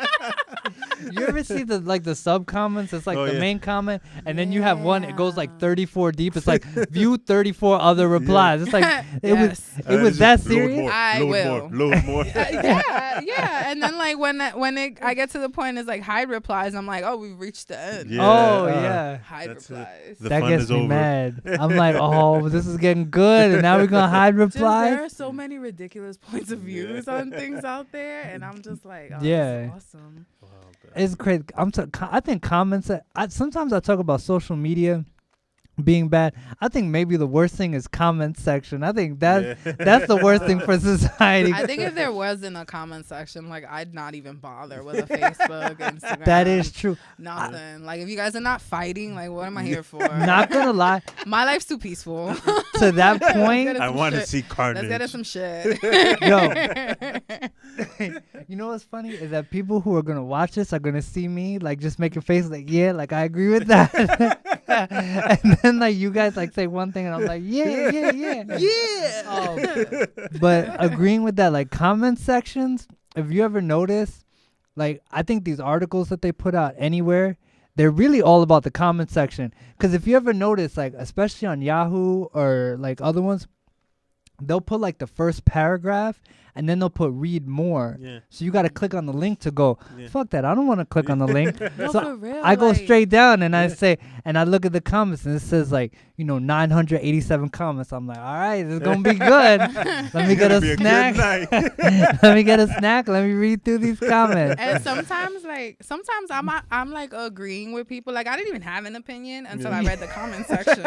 A: You ever see the sub comments? It's like
B: Oh,
A: the
B: yeah.
A: main comment, and then you have one. It goes like 34 deep. It's like view 34 other replies. It's like it
C: Yes.
A: was that serious.
C: I will.
B: Load more.
C: Yeah. And then like when I get to the point, it's like hide replies. I'm like, oh, we've reached the end.
B: Yeah.
A: Oh yeah.
C: Hide
B: That's
C: replies.
B: The
A: That
B: fun
A: gets
B: is
A: me
B: over.
A: mad. I'm like, oh, this is getting good, and now we're gonna hide
C: Just,
A: replies.
C: there are so many ridiculous points of views on things out there, and I'm just like, oh,
A: Yeah.
C: that's awesome.
B: Wow, man.
A: It's crazy. I think comments. Sometimes I talk about social media being bad. I think maybe the worst thing is comment section. I think that's the worst thing for society.
C: I think if there wasn't a comment section, like I'd not even bother with a Facebook, Instagram.
A: That is true.
C: Nothing. Like if you guys are not fighting, like what am I here for?
A: Not gonna lie.
C: My life's too peaceful.
A: To that point,
B: I want to
C: shit.
B: see carnage.
C: Let's get into some shit.
A: Yo. You know what's funny is that people who are gonna watch this are gonna see me like just make a face like, yeah, like I agree with that. And then like you guys like say one thing and I'm like, yeah. But agreeing with that, like comment sections, if you ever notice, like I think these articles that they put out anywhere, they're really all about the comment section. Because if you ever notice, like especially on Yahoo or like other ones, they'll put like the first paragraph and then they'll put read more.
B: Yeah.
A: So you got to click on the link to go,
B: Yeah.
A: fuck that. I don't want to click on the link.
C: No,
A: So
C: for real,
A: I go
C: like,
A: straight down and I say, and I look at the comments and it says like, 987 comments. I'm like, all right, this is going to be good. Let me get a
B: Be
A: snack.
B: good night.
A: Let me get a snack. Let me read through these comments.
C: And sometimes I'm like agreeing with people. Like I didn't even have an opinion until I read the comment section,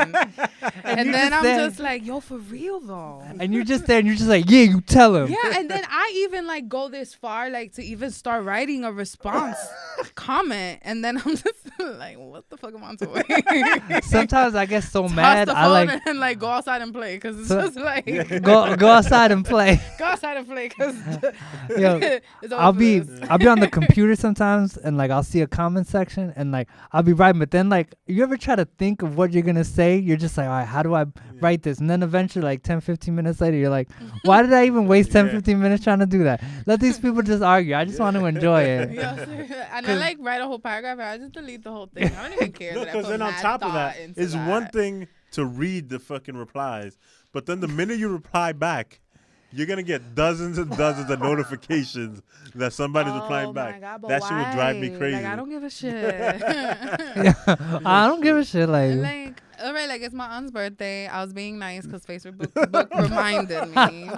C: and
A: you
C: then
A: just
C: I'm
A: there.
C: just like, yo, for real though.
A: And you're just there and you're just like, yeah, you tell him.
C: Yeah, and then I even like go this far, like to even start writing a response comment, and then I'm just like, what the fuck am I doing?
A: Sometimes I get so
C: Toss
A: mad.
C: the
A: I
C: phone
A: like
C: and like go outside and play because it's
A: So-
C: just like
A: go outside and play.
C: go outside and play because
A: Yo,
C: it's over
A: I'll
C: for
A: be
C: this.
A: on the computer sometimes and like I'll see a comment section and like I'll be writing, but then like you ever try to think of what you're gonna say? You're just like, all right, how do I write this? And then eventually like 10-15 minutes later you're like, why did I even waste 10-15 minutes trying to do that? Let these people just argue. I just want to enjoy it.
C: Yeah, seriously. And I like write a whole paragraph and I just delete the whole thing. I don't even care.
B: No,
C: that I
B: because
C: put
B: then on
C: mad
B: top of
C: thought
B: that,
C: into
B: it's
C: that.
B: one thing to read the fucking replies, but then the minute you reply back, you're gonna get dozens and dozens of notifications that somebody's replying
C: my
B: back.
C: God, but
B: That shit would drive me
C: why?
B: crazy.
C: Like I don't give a shit.
A: I don't give a shit. Like,
C: Like, all right, like it's my aunt's birthday. I was being nice because Facebook book reminded me.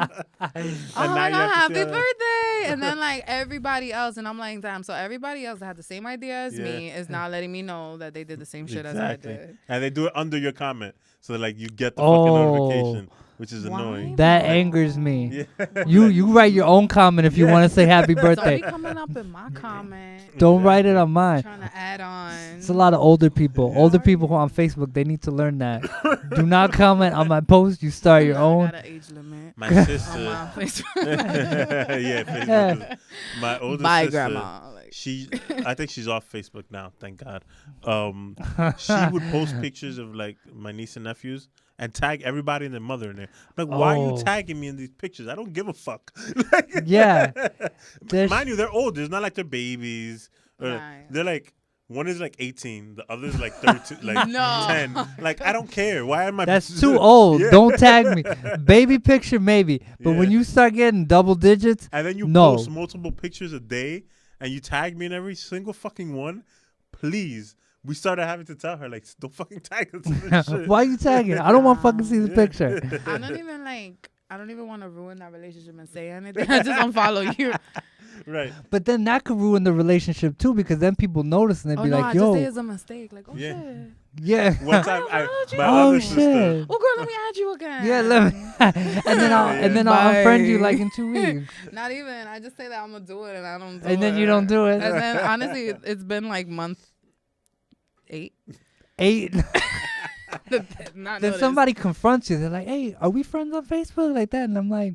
C: Oh
B: now
C: my
B: you
C: God,
B: have to
C: happy
B: say,
C: birthday! And then like everybody else, and I'm like, damn. So everybody else that had the same idea as
B: Yeah.
C: me is now letting me know that they did the same shit as
B: Exactly.
C: I did.
B: And they do it under your comment, so like you get the
A: Oh.
B: fucking notification, which is
C: Why?
B: annoying.
A: that
C: No.
A: angers me.
B: Yeah.
A: You write your own comment if you want to say happy
C: Don't be
A: birthday.
C: coming up in my comment
A: Don't write it on mine.
C: trying to add on.
A: It's a lot of older people. Older people who are on Facebook, they need to learn that. Do not comment on my post. You start your
C: I
A: own.
C: got an age limit
B: My
C: on
B: sister.
C: my Facebook.
B: Yeah, Facebook. My older
C: Bye,
B: sister.
C: grandma. Like,
B: I think she's off Facebook now. Thank God. She would post pictures of like my niece and nephews and tag everybody and their mother in there. I'm like, why are
A: Oh.
B: you tagging me in these pictures? I don't give a fuck. Like,
A: Yeah. There's-
B: mind you, they're older. It's not like they're babies. Or
C: Right.
B: They're like. One is like 18, the other is like 32, like
C: No.
B: 10. Like, I don't care. Why am I?
A: That's too old.
B: Yeah.
A: Don't tag me. Baby picture, maybe. But when
B: Yeah.
A: you start getting double digits,
B: And then you
A: No.
B: post multiple pictures a day and you tag me in every single fucking one. Please. We started having to tell her, like, don't fucking tag us in this shit.
A: why you tagging? I don't want to fucking see the
B: Yeah.
A: picture.
C: I don't even want to ruin that relationship and say anything. I just unfollow you.
B: Right.
A: But then that could ruin the relationship too, because then people notice and they'd be
C: no,
A: like,
C: I
A: yo,
C: just say it's a mistake. Like, oh
B: Yeah.
C: shit.
A: yeah.
B: One time,
C: followed you.
B: my
A: Oh,
B: other
A: shit.
B: sister.
C: Oh girl, let me add you again.
A: Yeah, let me, and then I'll unfriend you
C: Bye.
A: like in 2 weeks,
C: Not even. I just say that I'm gonna do it, and I don't do it.
A: and then you don't do it.
C: And then honestly, it's been like month 8.
A: 8.
C: Not
A: Then
C: noticed.
A: somebody confronts you. They're like, "Hey, are we friends on Facebook?" Like that, and I'm like,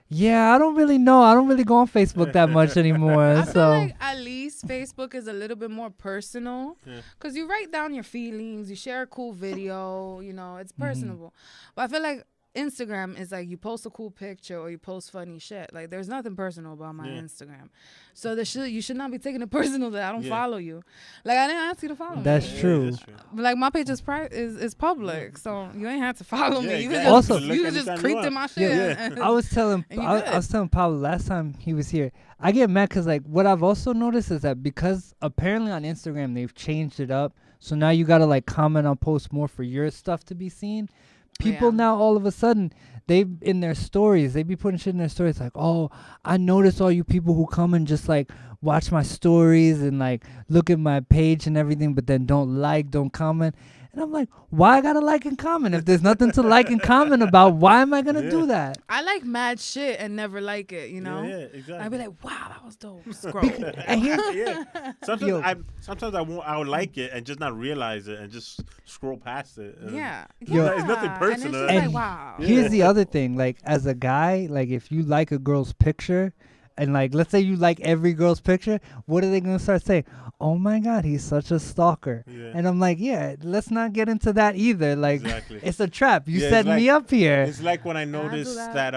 A: "Yeah, I don't really know. I don't really go on Facebook that much anymore."
C: I
A: So
C: feel like at least Facebook is a little bit more personal
B: Yeah.
C: because you write down your feelings, you share a cool video, you know, it's
A: Mm-hmm.
C: personable. But I feel like Instagram is like you post a cool picture or you post funny shit. Like there's nothing personal about my
B: Yeah.
C: Instagram. So you should not be taking it personal that I don't
B: Yeah.
C: follow you. Like I didn't ask you to follow
A: That's
C: me.
A: true.
B: That's true.
C: But like my page is public, so you ain't have to follow
B: Yeah,
C: me. You
B: exactly.
C: can just,
A: Also-
C: you can just creep in my shit.
B: Yeah.
A: I was telling
C: And you
A: I
C: good.
A: was telling Pablo last time he was here. I get mad because like what I've also noticed is that because apparently on Instagram they've changed it up, so now you gotta like comment on posts more for your stuff to be seen. People
C: Yeah.
A: now all of a sudden they in their stories they be putting shit in their stories like, oh, I notice all you people who come and just like watch my stories and like look at my page and everything, but then don't comment. And I'm like, why I gotta like and comment if there's nothing to like and comment about? Why am I gonna
B: Yeah.
A: do that?
C: I like mad shit and never like it, you know?
B: Yeah, exactly.
C: I'd be like, wow, that was dope. Scroll.
A: And here's
B: yeah.
A: Yo.
B: Sometimes I would like it and just not realize it and just scroll past it. And
C: Yeah.
A: Yo.
C: Yeah.
B: It's nothing
C: And
B: personal.
C: it's just
A: And
C: like, wow.
B: Yeah.
A: here's the other thing, like as a guy, like if you like a girl's picture and like let's say you like every girl's picture, what are they gonna start saying? Oh my god, he's such a stalker.
B: Yeah.
A: And I'm like, yeah, let's not get into that either. Like
B: Exactly.
A: it's a trap. You
B: Yeah,
A: set
B: it's
A: me up here.
B: It's like when I
C: do
B: noticed
C: that.
B: that.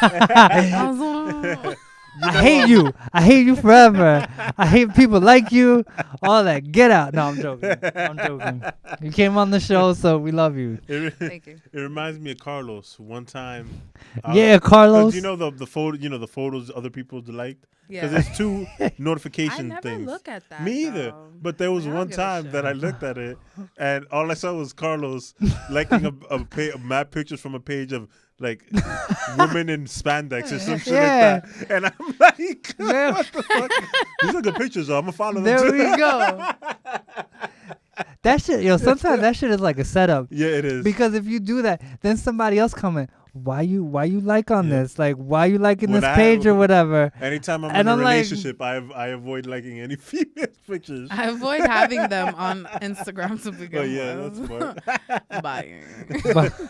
C: I was on-
A: I hate you. I hate you forever. I hate people like you. All that. Get out. No, I'm joking. I'm joking. You came on the show, so we love you.
C: Thank you.
B: It reminds me of Carlos. One time.
A: Yeah, Carlos.
B: You know the photo. You know the photos other people liked. Because
C: Yeah.
B: there's 2
C: I
B: notification
C: never
B: things.
C: look at that.
B: Me either.
C: though.
B: But there was
C: Like, I
B: one
C: don't give a
B: time that I
C: shit.
B: looked at it, and all I saw was Carlos liking a mad pictures from a page of like women in spandex or some shit
A: Yeah.
B: like that. And I'm like,
A: Yeah.
B: what the fuck? These are good pictures, though. I'm gonna follow them
A: There
B: too.
A: we go. That shit, yo, sometimes that shit is like a setup.
B: Yeah, it is.
A: Because if you do that, then somebody else comment, why you like on
B: Yeah.
A: this? Like, why you liking
B: When
A: this
B: I-
A: page or whatever?
B: Anytime I'm
A: And
B: in a
A: I'm like-
B: relationship, I avoid liking any female pictures.
C: I avoid having them on Instagram to begin
B: Oh yeah, that's
C: with.
B: smart.
C: Bye.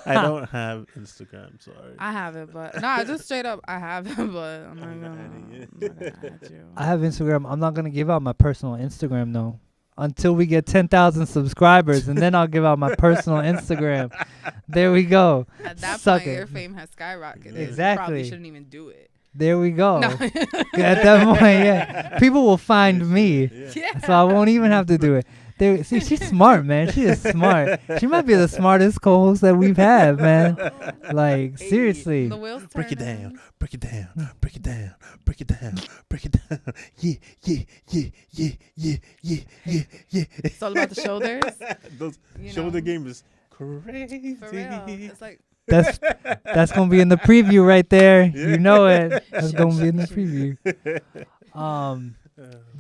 B: I don't have Instagram. Sorry.
C: I have it, but no, I just straight up I have it, but I'm not
B: I'm not
C: gonna,
B: adding it.
C: I'm not gonna add you.
A: I have Instagram. I'm not going to give out my personal Instagram, though. Until we get 10,000 subscribers, and then I'll give out my personal Instagram. There we go.
C: At that
A: Suck
C: point,
A: it.
C: your fame has skyrocketed. You
A: Exactly.
C: probably shouldn't even do it.
A: There we go.
C: No.
A: At that point, yeah. People will find me.
B: Yeah.
C: Yeah.
A: So I won't even have to do it. There, see, she's smart, man. She is smart. She might be the smartest co-host that we've had, man. Like, seriously.
C: The wheels
B: Break it
C: turning.
B: down, break it down, break it down, break it down, break it down. Yeah, yeah, yeah, yeah, yeah, yeah, yeah, yeah.
C: It's all about the shoulders.
B: Those
C: You
B: shoulder
C: know.
B: game is crazy.
C: For real. It's like
A: That's gonna be in the preview right there.
B: Yeah.
A: You know it. That's gonna be in the preview.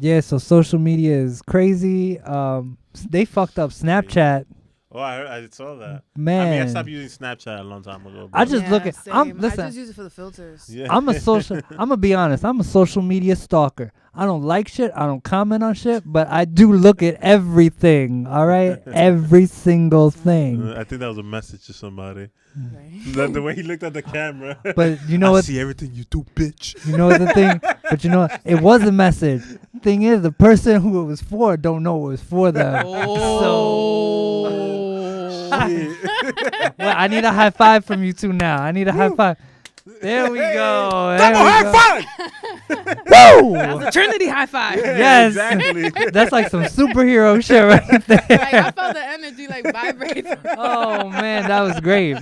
A: Yeah, so social media is crazy. They fucked up Snapchat.
B: Oh, I saw that.
A: Man.
B: I mean, I stopped using Snapchat a long time ago.
A: I
B: but-
A: just look at- I'm-
C: same.
A: listen.
C: I just use it for the filters.
B: Yeah.
A: I'm gonna be honest, I'm a social media stalker. I don't like shit, I don't comment on shit, but I do look at everything, all right? Every single thing.
B: I think that was a message to somebody.
C: Right.
B: The way he looked at the camera.
A: But you know
B: I
A: what?
B: see everything you do, bitch.
A: You know what the thing? But you know what? It was a message. Thing is, the person who it was for don't know it was for them.
C: Oh.
B: Shit.
A: Well, I need a high five from you two now. I need a high five. There we go. There
B: Double
A: we
B: high
A: go.
B: five!
A: Woo!
C: That's a Trinity high five.
A: Yes.
B: Exactly.
A: That's like some superhero shit right there.
C: Like I felt the energy like vibrate.
A: Oh man, that was great.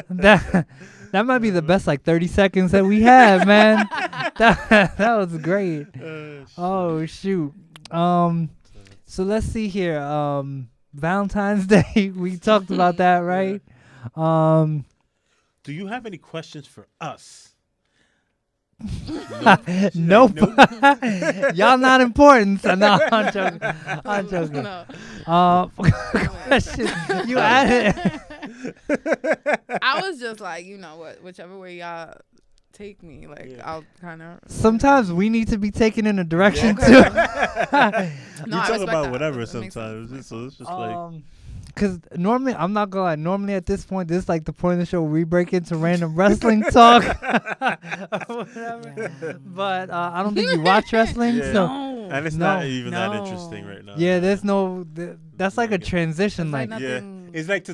A: That might be the best like 30 seconds that we had, man. That was great. Oh shoot. So let's see here. Valentine's Day. We talked about that, right?
B: Do you have any questions for us?
A: Nope. Y'all not important. So no, I'm joking. I'm joking.
C: No.
A: Question. You added.
C: I was just like, you know what, whichever way y'all take me, like I'll kind of.
A: Sometimes we need to be taken in a direction
C: Okay.
A: too.
B: We
C: I
B: talk
C: respect
B: about
C: that.
B: whatever
C: That makes
B: sometimes.
C: sense.
B: So it's just like.
A: Because normally, I'm not gonna lie. Normally, at this point, this is like the point of the show where we break into random wrestling talk or whatever.
C: Yeah.
A: But I don't think you watch wrestling,
B: Yeah.
A: so
C: No.
B: And it's
A: No.
B: not even that
C: No.
B: interesting right now.
A: yeah, there's no. That's like a
B: Okay.
A: transition.
C: It's like
A: Like
B: Yeah,
C: nothing.
B: it's like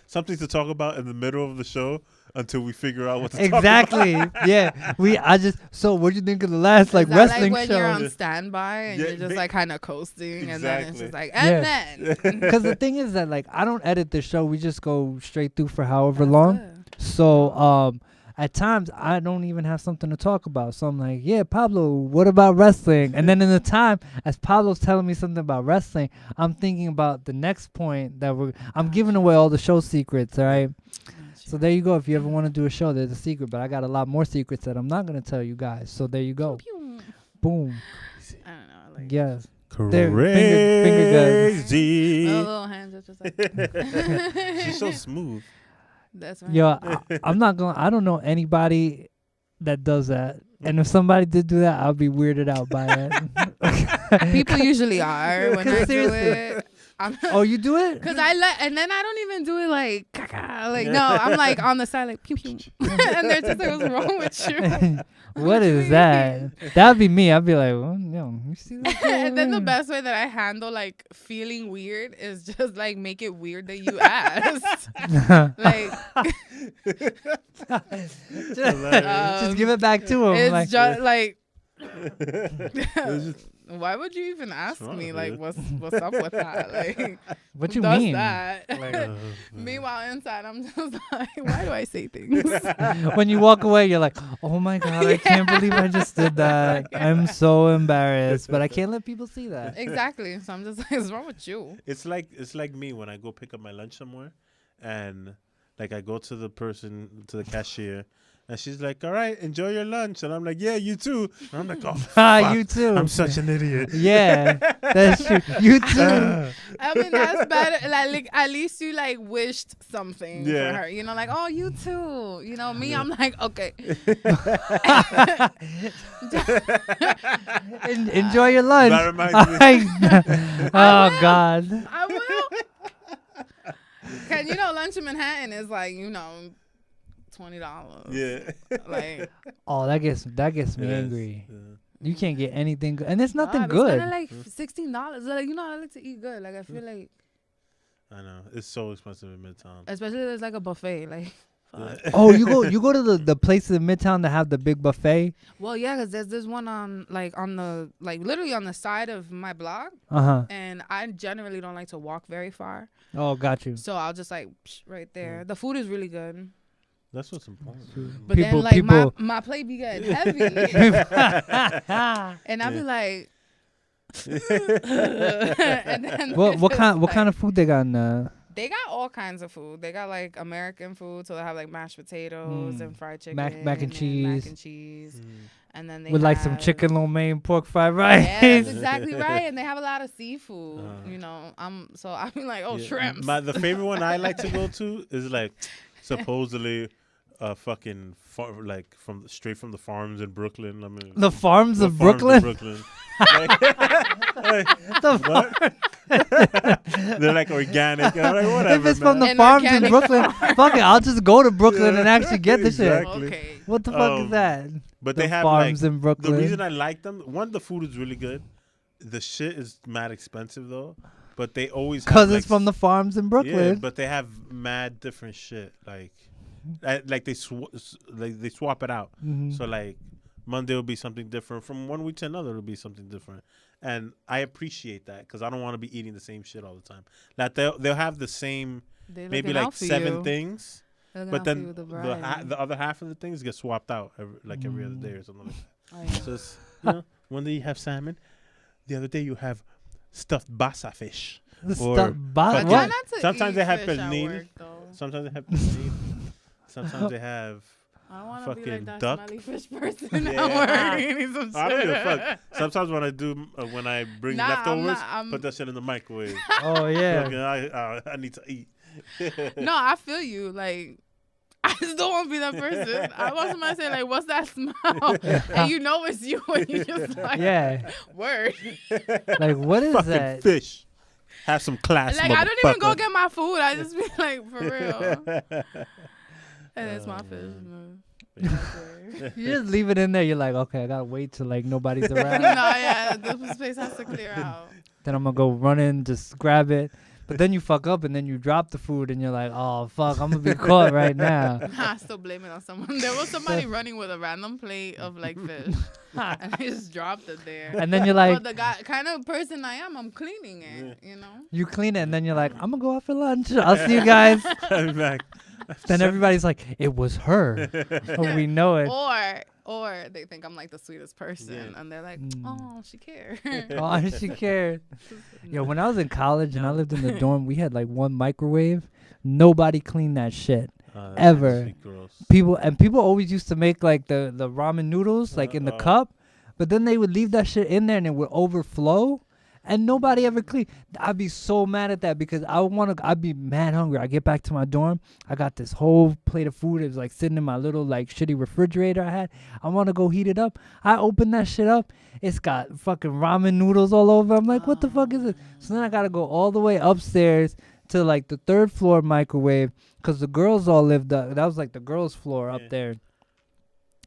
B: something to talk about in the middle of the show until we figure out what to
A: exactly.
B: talk about.
A: Yeah, So, what'd you think of the last like
C: Is that
A: wrestling
C: like when
A: show?
C: you're on standby and
B: Yeah,
C: you're just like kind of coasting, and then it's
B: Exactly.
C: just like,
A: Yeah.
C: and then.
A: Because the thing is that like I don't edit the show. We just go straight through for however
C: That's
A: long.
C: good.
A: So at times I don't even have something to talk about. So I'm like, yeah, Pablo, what about wrestling? And then in the time as Pablo's telling me something about wrestling, I'm thinking about the next point that I'm giving away all the show secrets, all right? So there you go. If you ever want to do a show, there's a secret, but I got a lot more secrets that I'm not going to tell you guys. So there you go.
C: Pew, pew.
A: Boom.
C: I don't know. Like,
A: Yes.
B: Crazy.
A: finger guns.
C: my little hands are just like.
B: She's so smooth.
C: That's right.
A: Yo, I'm not going to I don't know anybody that does that. And if somebody did do that, I'll be weirded out by it.
C: People usually are when I do
A: Seriously.
C: it.
A: Oh, you do it?
C: Cause and then I don't even do it like, caca, like no, I'm like on the side like pew pew, and they're just like, what's wrong with you?
A: What is that? That'd be me. I'd be like, well, yo, you see that?
C: And then the best way that I handle like feeling weird is just like make it weird that you asked. Like
A: just give it back to him.
C: it's
A: Like,
C: just like.
B: It's just-
C: Why would you even ask
B: wrong
C: me?
B: with
C: Like,
B: you?
C: what's up with that? Like,
A: what
C: who
A: you
C: does
A: mean?
C: that?
B: uh,
C: Meanwhile, inside, I'm just like, why do I say things?
A: When you walk away, you're like, oh my God, I can't believe I just did that. I'm so embarrassed, but I can't let people see that.
C: Exactly. So I'm just like, what's wrong with you?
B: it's like me when I go pick up my lunch somewhere, and like I go to the cashier, and she's like, "All right, enjoy your lunch," and I'm like, "Yeah, you too." And I'm like, "Oh, fuck,
A: You too.
B: I'm such an idiot."
A: Yeah, that's true. You too.
C: I mean, that's better. Like at least you like wished something
B: Yeah.
C: for her. You know, like, oh, you too. You know, me, I'm like, okay.
A: Enjoy your lunch.
B: That reminds me.
A: Oh God.
C: I will. Cause you know, lunch in Manhattan is like, you know, $20.
B: Yeah.
C: Like,
A: Oh, that gets me
B: It is,
A: angry.
B: yeah.
A: You can't get anything good, and it's nothing
C: God,
A: good.
C: It's like $16. Like, you know, I like to eat good. Like, I feel like,
B: I know it's so expensive in Midtown.
C: especially if there's like a buffet. Like, fuck.
A: Oh, you go to the places in Midtown that have the big buffet.
C: Well, yeah, because there's this one on literally on the side of my block, and I generally don't like to walk very far,
A: Oh, got you.
C: so I'll just like right there. The food is really good,
B: That's what's important.
C: but
A: People-
C: then like
A: people-
C: my plate be getting heavy, and I be like, and then
A: what kind of food they got in
C: They got all kinds of food. They got like American food, so they have like mashed potatoes and fried chicken,
A: mac and cheese.
C: and then they
A: with like some
C: have-
A: chicken lo mein, pork fried rice.
C: Yeah, that's exactly right. And they have a lot of seafood. You know, so I mean, like, oh,
B: Yeah.
C: shrimps.
B: The favorite one I like to go to is like supposedly fucking straight from the farms in Brooklyn. I mean,
A: The farms
B: the
A: of
B: farms in
A: Brooklyn.
B: Brooklyn. Like,
A: The
B: what? They're like organic. And I'm like, whatever.
A: If it's from the
C: An
A: farms in
C: organic
A: Brooklyn, fuck it, I'll just go to Brooklyn and actually get the shit.
B: Exactly.
C: Okay.
A: What the fuck is that?
B: But
A: The
B: they have
A: farms
B: like
A: in Brooklyn.
B: the reason I like them. One, the food is really good. The shit is mad expensive though. But they always have,
A: Because
B: like,
A: it's from the farms in Brooklyn.
B: Yeah, but they have mad different shit. Like they swap it out.
A: Mhm.
B: So like Monday will be something different. From one week to another, it'll be something different. And I appreciate that because I don't want to be eating the same shit all the time. Like they'll have the same
C: They're
B: maybe
C: looking
B: like
C: out for
B: 7
C: you.
B: things,
C: They're looking
B: but
C: out for you
B: then
C: with the variety.
B: the other half of the things get swapped out every other day or something like that.
C: Oh, yeah.
B: So it's, one day you have salmon, the other day you have stuffed basa fish.
A: The
B: Or
A: stuff.
C: I
B: fucking-
C: try
A: What?
C: not to
B: Sometimes
C: eat
B: they have
C: fish at
B: pernil.
C: work, though.
B: Sometimes they have pernil. Sometimes they have
C: I don't want to be like
B: fucking
C: that
B: duck.
C: smelly fish person.
B: Yeah.
C: I'm eating some shit.
B: I don't give a fuck. Sometimes when I do, when I bring leftovers,
C: I'm
B: put that shit in the microwave.
A: Oh yeah.
B: Fucking, I need to eat.
C: No, I feel you. Like, I just don't want to be that person. I want somebody to say, like, what's that smell? And you know it's you, and you just like,
A: Yeah.
C: word.
A: Like what is
B: Fucking
A: that?
B: fish. Have some class,
C: Like, I don't even go
B: motherfucker.
C: get my food. I just be like, for real. And it's my fish.
A: You just leave it in there. You're like, okay, I gotta wait till like nobody's
C: No,
A: around.
C: yeah, this space has to clear out.
A: Then I'm gonna go run in, just grab it. But then you fuck up and then you drop the food and you're like, oh fuck, I'm gonna be caught right now.
C: I still blame it on someone. There was somebody running with a random plate of like fish, and I just dropped it there.
A: And then you're like,
C: But the guy, kind of person I am, I'm cleaning it. You know.
A: you clean it and then you're like, I'm gonna go out for lunch. I'll see you guys.
B: I'll be back.
A: Then everybody's like, it was her. Oh, we know it.
C: Or they think I'm like the sweetest person, and they're like, oh, she cared.
A: Oh, she cared. Yo, when I was in college and I lived in the dorm, we had like one microwave. Nobody cleaned that shit. Ever. People always used to make like the ramen noodles like in the cup, but then they would leave that shit in there and it would overflow. And nobody ever cleaned. I'd be so mad at that because I'd be mad hungry. I get back to my dorm. I got this whole plate of food. It was like sitting in my little like shitty refrigerator I had. I want to go heat it up. I open that shit up. It's got fucking ramen noodles all over. I'm like, what the fuck is it? So then I got to go all the way upstairs to like the 3rd floor microwave because the girls all lived up. That was like the girls' floor up there.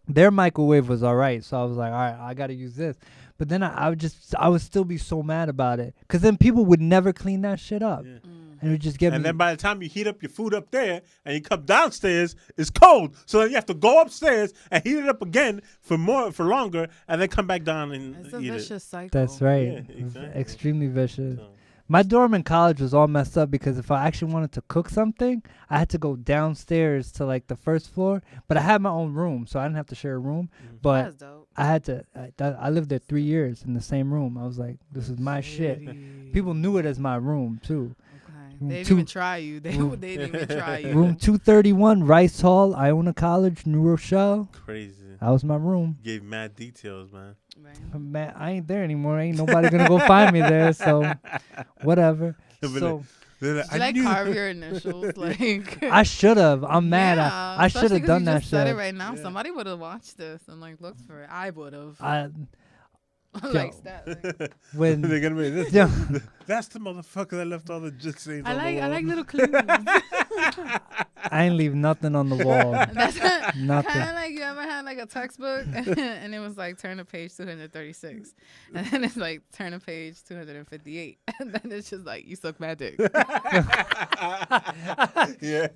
A: Their microwave was all right. So I was like, all right, I got to use this. But then I would still be so mad about it. Because then people would never clean that shit up. Yeah. And it would just get me.
B: And then by the time you heat up your food up there and you come downstairs, it's cold. So then you have to go upstairs and heat it up again for longer and then come back down and
C: it's a
B: eat
C: vicious cycle.
A: That's right.
B: Yeah, exactly.
A: Extremely vicious.
B: So.
A: My dorm in college was all messed up because if I actually wanted to cook something, I had to go downstairs to like the 1st floor. But I had my own room, so I didn't have to share a room. But
C: That's dope.
A: I had to. I lived there 3 years in the same room. I was like, this is my shit. People knew it as my room too.
C: Okay.
A: Room
C: They didn't
A: two-
C: even try you. They didn't even try you.
A: Room 231, Rice Hall, Iona College, New Rochelle.
B: Crazy.
A: That was my room.
B: Gave mad details, man.
C: Right.
A: Man, I ain't there anymore. Ain't nobody gonna go find me there. So, whatever. So
C: Did you like carve your initials? Like
A: I should have. I'm mad.
C: Yeah,
A: I should have done
C: you
A: that
C: just said
A: shit.
C: it right now. Yeah. Somebody would have watched this and like looked for it. I would have. Like that. Like.
A: When
B: they're gonna be this. That's the motherfucker that left all the jit stains on the wall.
C: I like little clues.
A: I ain't leave nothing on the wall.
C: That's
A: nothing.
C: Kind of like you ever had like a textbook and it was like turn to page 236, and then it's like turn to page 258, and then it's just like you suck my dick.
B: Yeah.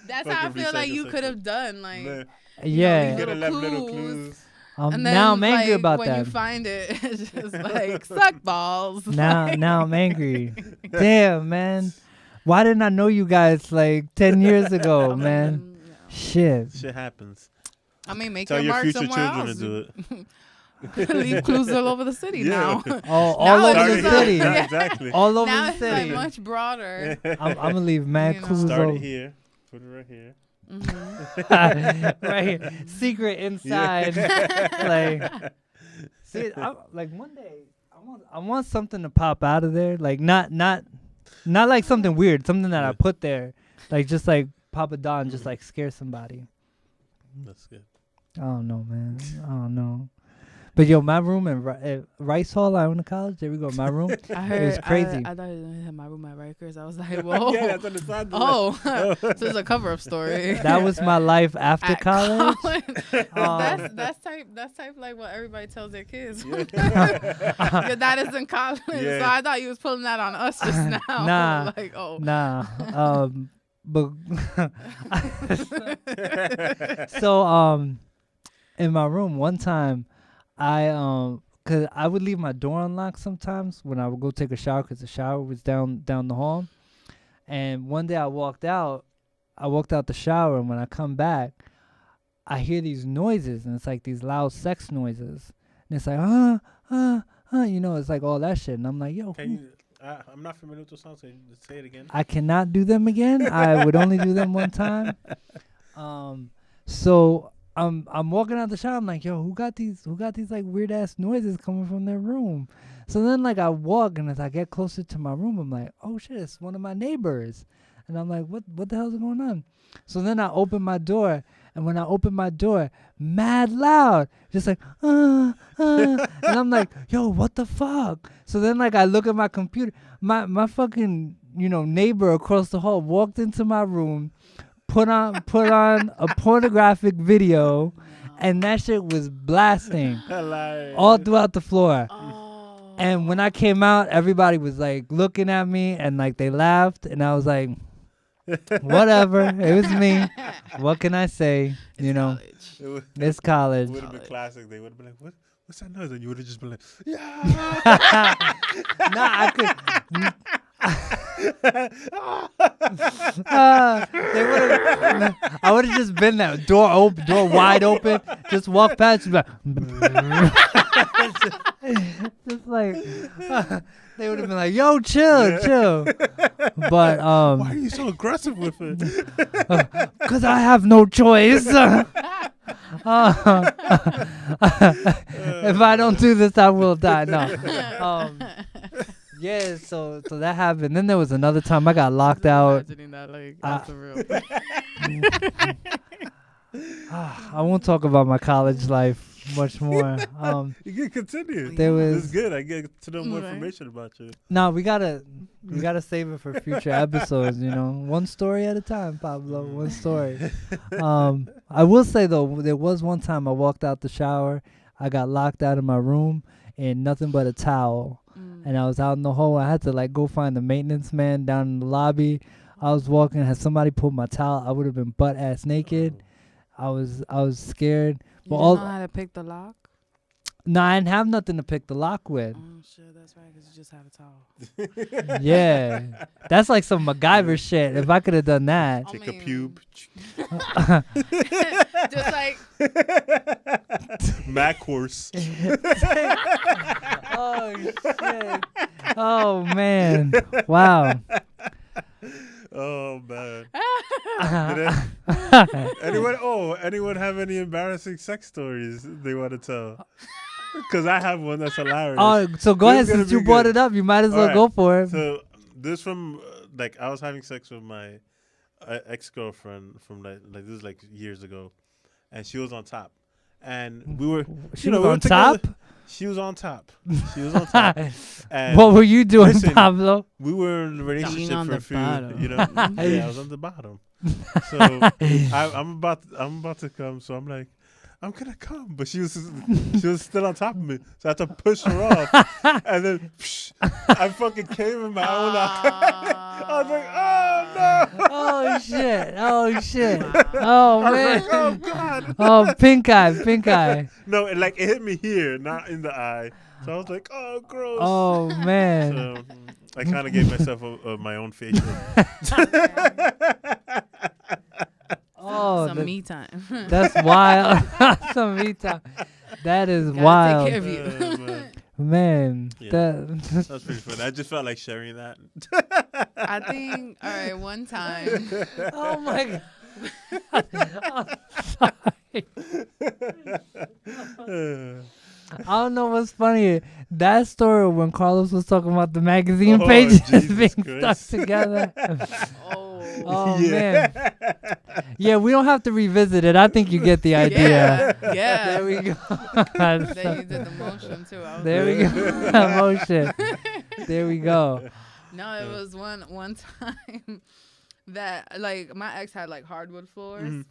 C: That's how I feel like you could have done like.
A: Yeah.
C: You know,
B: Little clues.
C: And then,
A: now I'm angry
C: like,
A: about
C: when
A: that.
C: you find it, it's just like suck balls.
A: Now I'm angry. Damn, man. Why didn't I know you guys like 10 years ago, man? Shit
B: happens.
C: I mean, make
B: Tell
C: your
B: your
C: mark
B: future
C: somewhere
B: children
C: else.
B: to do it.
C: Leave clues all over the city now.
A: all
C: Now
A: over
C: it's
A: the
C: just
A: city.
C: like-
B: Exactly.
A: All over
C: Now
A: the
C: it's
A: city.
C: like much broader.
A: I'm gonna leave mad
C: You know.
A: clues
B: Start
A: over.
B: it here. Put it right here.
C: Mm-hmm.
A: Right here. Secret inside. Like, see, like one day I want something to pop out of there. Like not like something weird. Something that I put there. Like just like Papa Don, just like scare somebody.
B: That's good.
A: I don't know, man. I don't know. But yo, my room in Rice Hall, Iona College. There we go. My room.
C: I heard.
A: It was crazy.
C: I thought you had my room at Rikers. I was like, whoa.
B: Yeah, that's on the side.
C: Oh, so it's a cover-up story.
A: That was my life after
C: At
A: college.
C: that's type like what everybody tells their kids. Your dad is in college,
B: Yeah.
C: so I thought you was pulling that on us just now.
A: Nah.
C: Like, oh.
A: Nah. But so in my room one time cause I would leave my door unlocked sometimes when I would go take a shower because the shower was down the hall. And one day I walked out the shower, and when I come back, I hear these noises, and it's like these loud sex noises, and it's like you know, it's like all that shit, and I'm like, yo,
B: Can you? I'm not familiar with those songs. So just say it again.
A: I cannot do them again. I would only do them one time. So I'm walking out the shower. I'm like, yo, who got these like weird ass noises coming from their room? So then like I walk, and as I get closer to my room, I'm like, oh shit, it's one of my neighbors. And I'm like, what the hell's going on? So then I open my door, and when I open my door, mad loud, just like, and I'm like, yo, what the fuck? So then like I look at my computer, my fucking neighbor across the hall walked into my room, put on a pornographic video, and that shit was blasting
B: Hilarious.
A: all throughout the floor.
C: Oh.
A: And when I came out, everybody was like looking at me, and like they laughed, and I was like, whatever, it was me. What can I say?
C: College.
A: It's college.
B: It would have been classic. They would have been like, what's that noise? And you would have just been like, yeah.
A: Nah, I could. They would have. I would have just been there, door wide open, just walk past, just like they would have been like, "Yo, chill." But
B: why are you so aggressive with it?
A: because I have no choice. If I don't do this, I will die. No. Yeah, so that happened. Then there was another time I got locked out.
C: Imagining that, like, that's a real.
A: I won't talk about my college life much more.
B: You can continue.
A: There was
B: It's good. I get to know more information about you.
A: no. We gotta save it for future episodes. One story at a time, Pablo. One story. I will say though, there was one time I walked out the shower. I got locked out of my room in nothing but a towel. And I was out in the hall. I had to like go find the maintenance man down in the lobby. I was walking. Had somebody pulled my towel, I would have been butt ass naked. I was scared.
C: You
A: But
C: didn't know how to pick the lock?
A: No, I didn't have nothing to pick the lock with.
C: Oh shit, that's right, because you just had a towel.
A: Yeah, that's like some MacGyver shit. If I could have done that.
B: Take a pube.
C: Just like
B: Mac horse.
A: Oh shit. Oh man. Wow.
B: Oh man. Anyone have any embarrassing sex stories they want to tell? Because I have one that's hilarious.
A: Oh, so go ahead, since you brought it up, you might as well go for it.
B: So this from like I was having sex with my ex-girlfriend from like this is like years ago, and she was on top, and we were
A: She was on top.
B: She was on top. She was on top. And
A: what were you doing,
B: listen,
A: Pablo?
B: we were in a relationship
C: on
B: for a
C: the
B: few.
C: bottom.
B: Yeah, I was on the bottom. So I'm about to come. So I'm like, I'm gonna come, but she was still on top of me, so I had to push her off, and then I fucking came in my own eye. I was like, oh no!
A: Oh shit! Oh
B: I was
A: man!
B: like, oh god!
A: Oh, pink eye.
B: No, it hit me here, not in the eye. So I was like, oh gross.
A: Oh man!
B: So I kind of gave myself my own facial.
A: Oh,
C: some me time.
A: That's wild. Some me time. That is
C: Gotta
A: wild.
C: take care of you.
A: Man,
B: Yeah.
A: that
B: was pretty fun. I just felt like sharing that.
C: I think, all right, one time.
A: oh my god. I'm sorry. I don't know what's funny. That story when Carlos was talking about the magazine pages being stuck together. Oh
C: Yeah.
A: man. Yeah, we don't have to revisit it. I think you get the idea.
C: Yeah.
A: There we go.
C: Then you did the motion too.
A: There we go. Motion. There we go.
C: No, it was one time that like my ex had like hardwood floors.
B: Mm-hmm.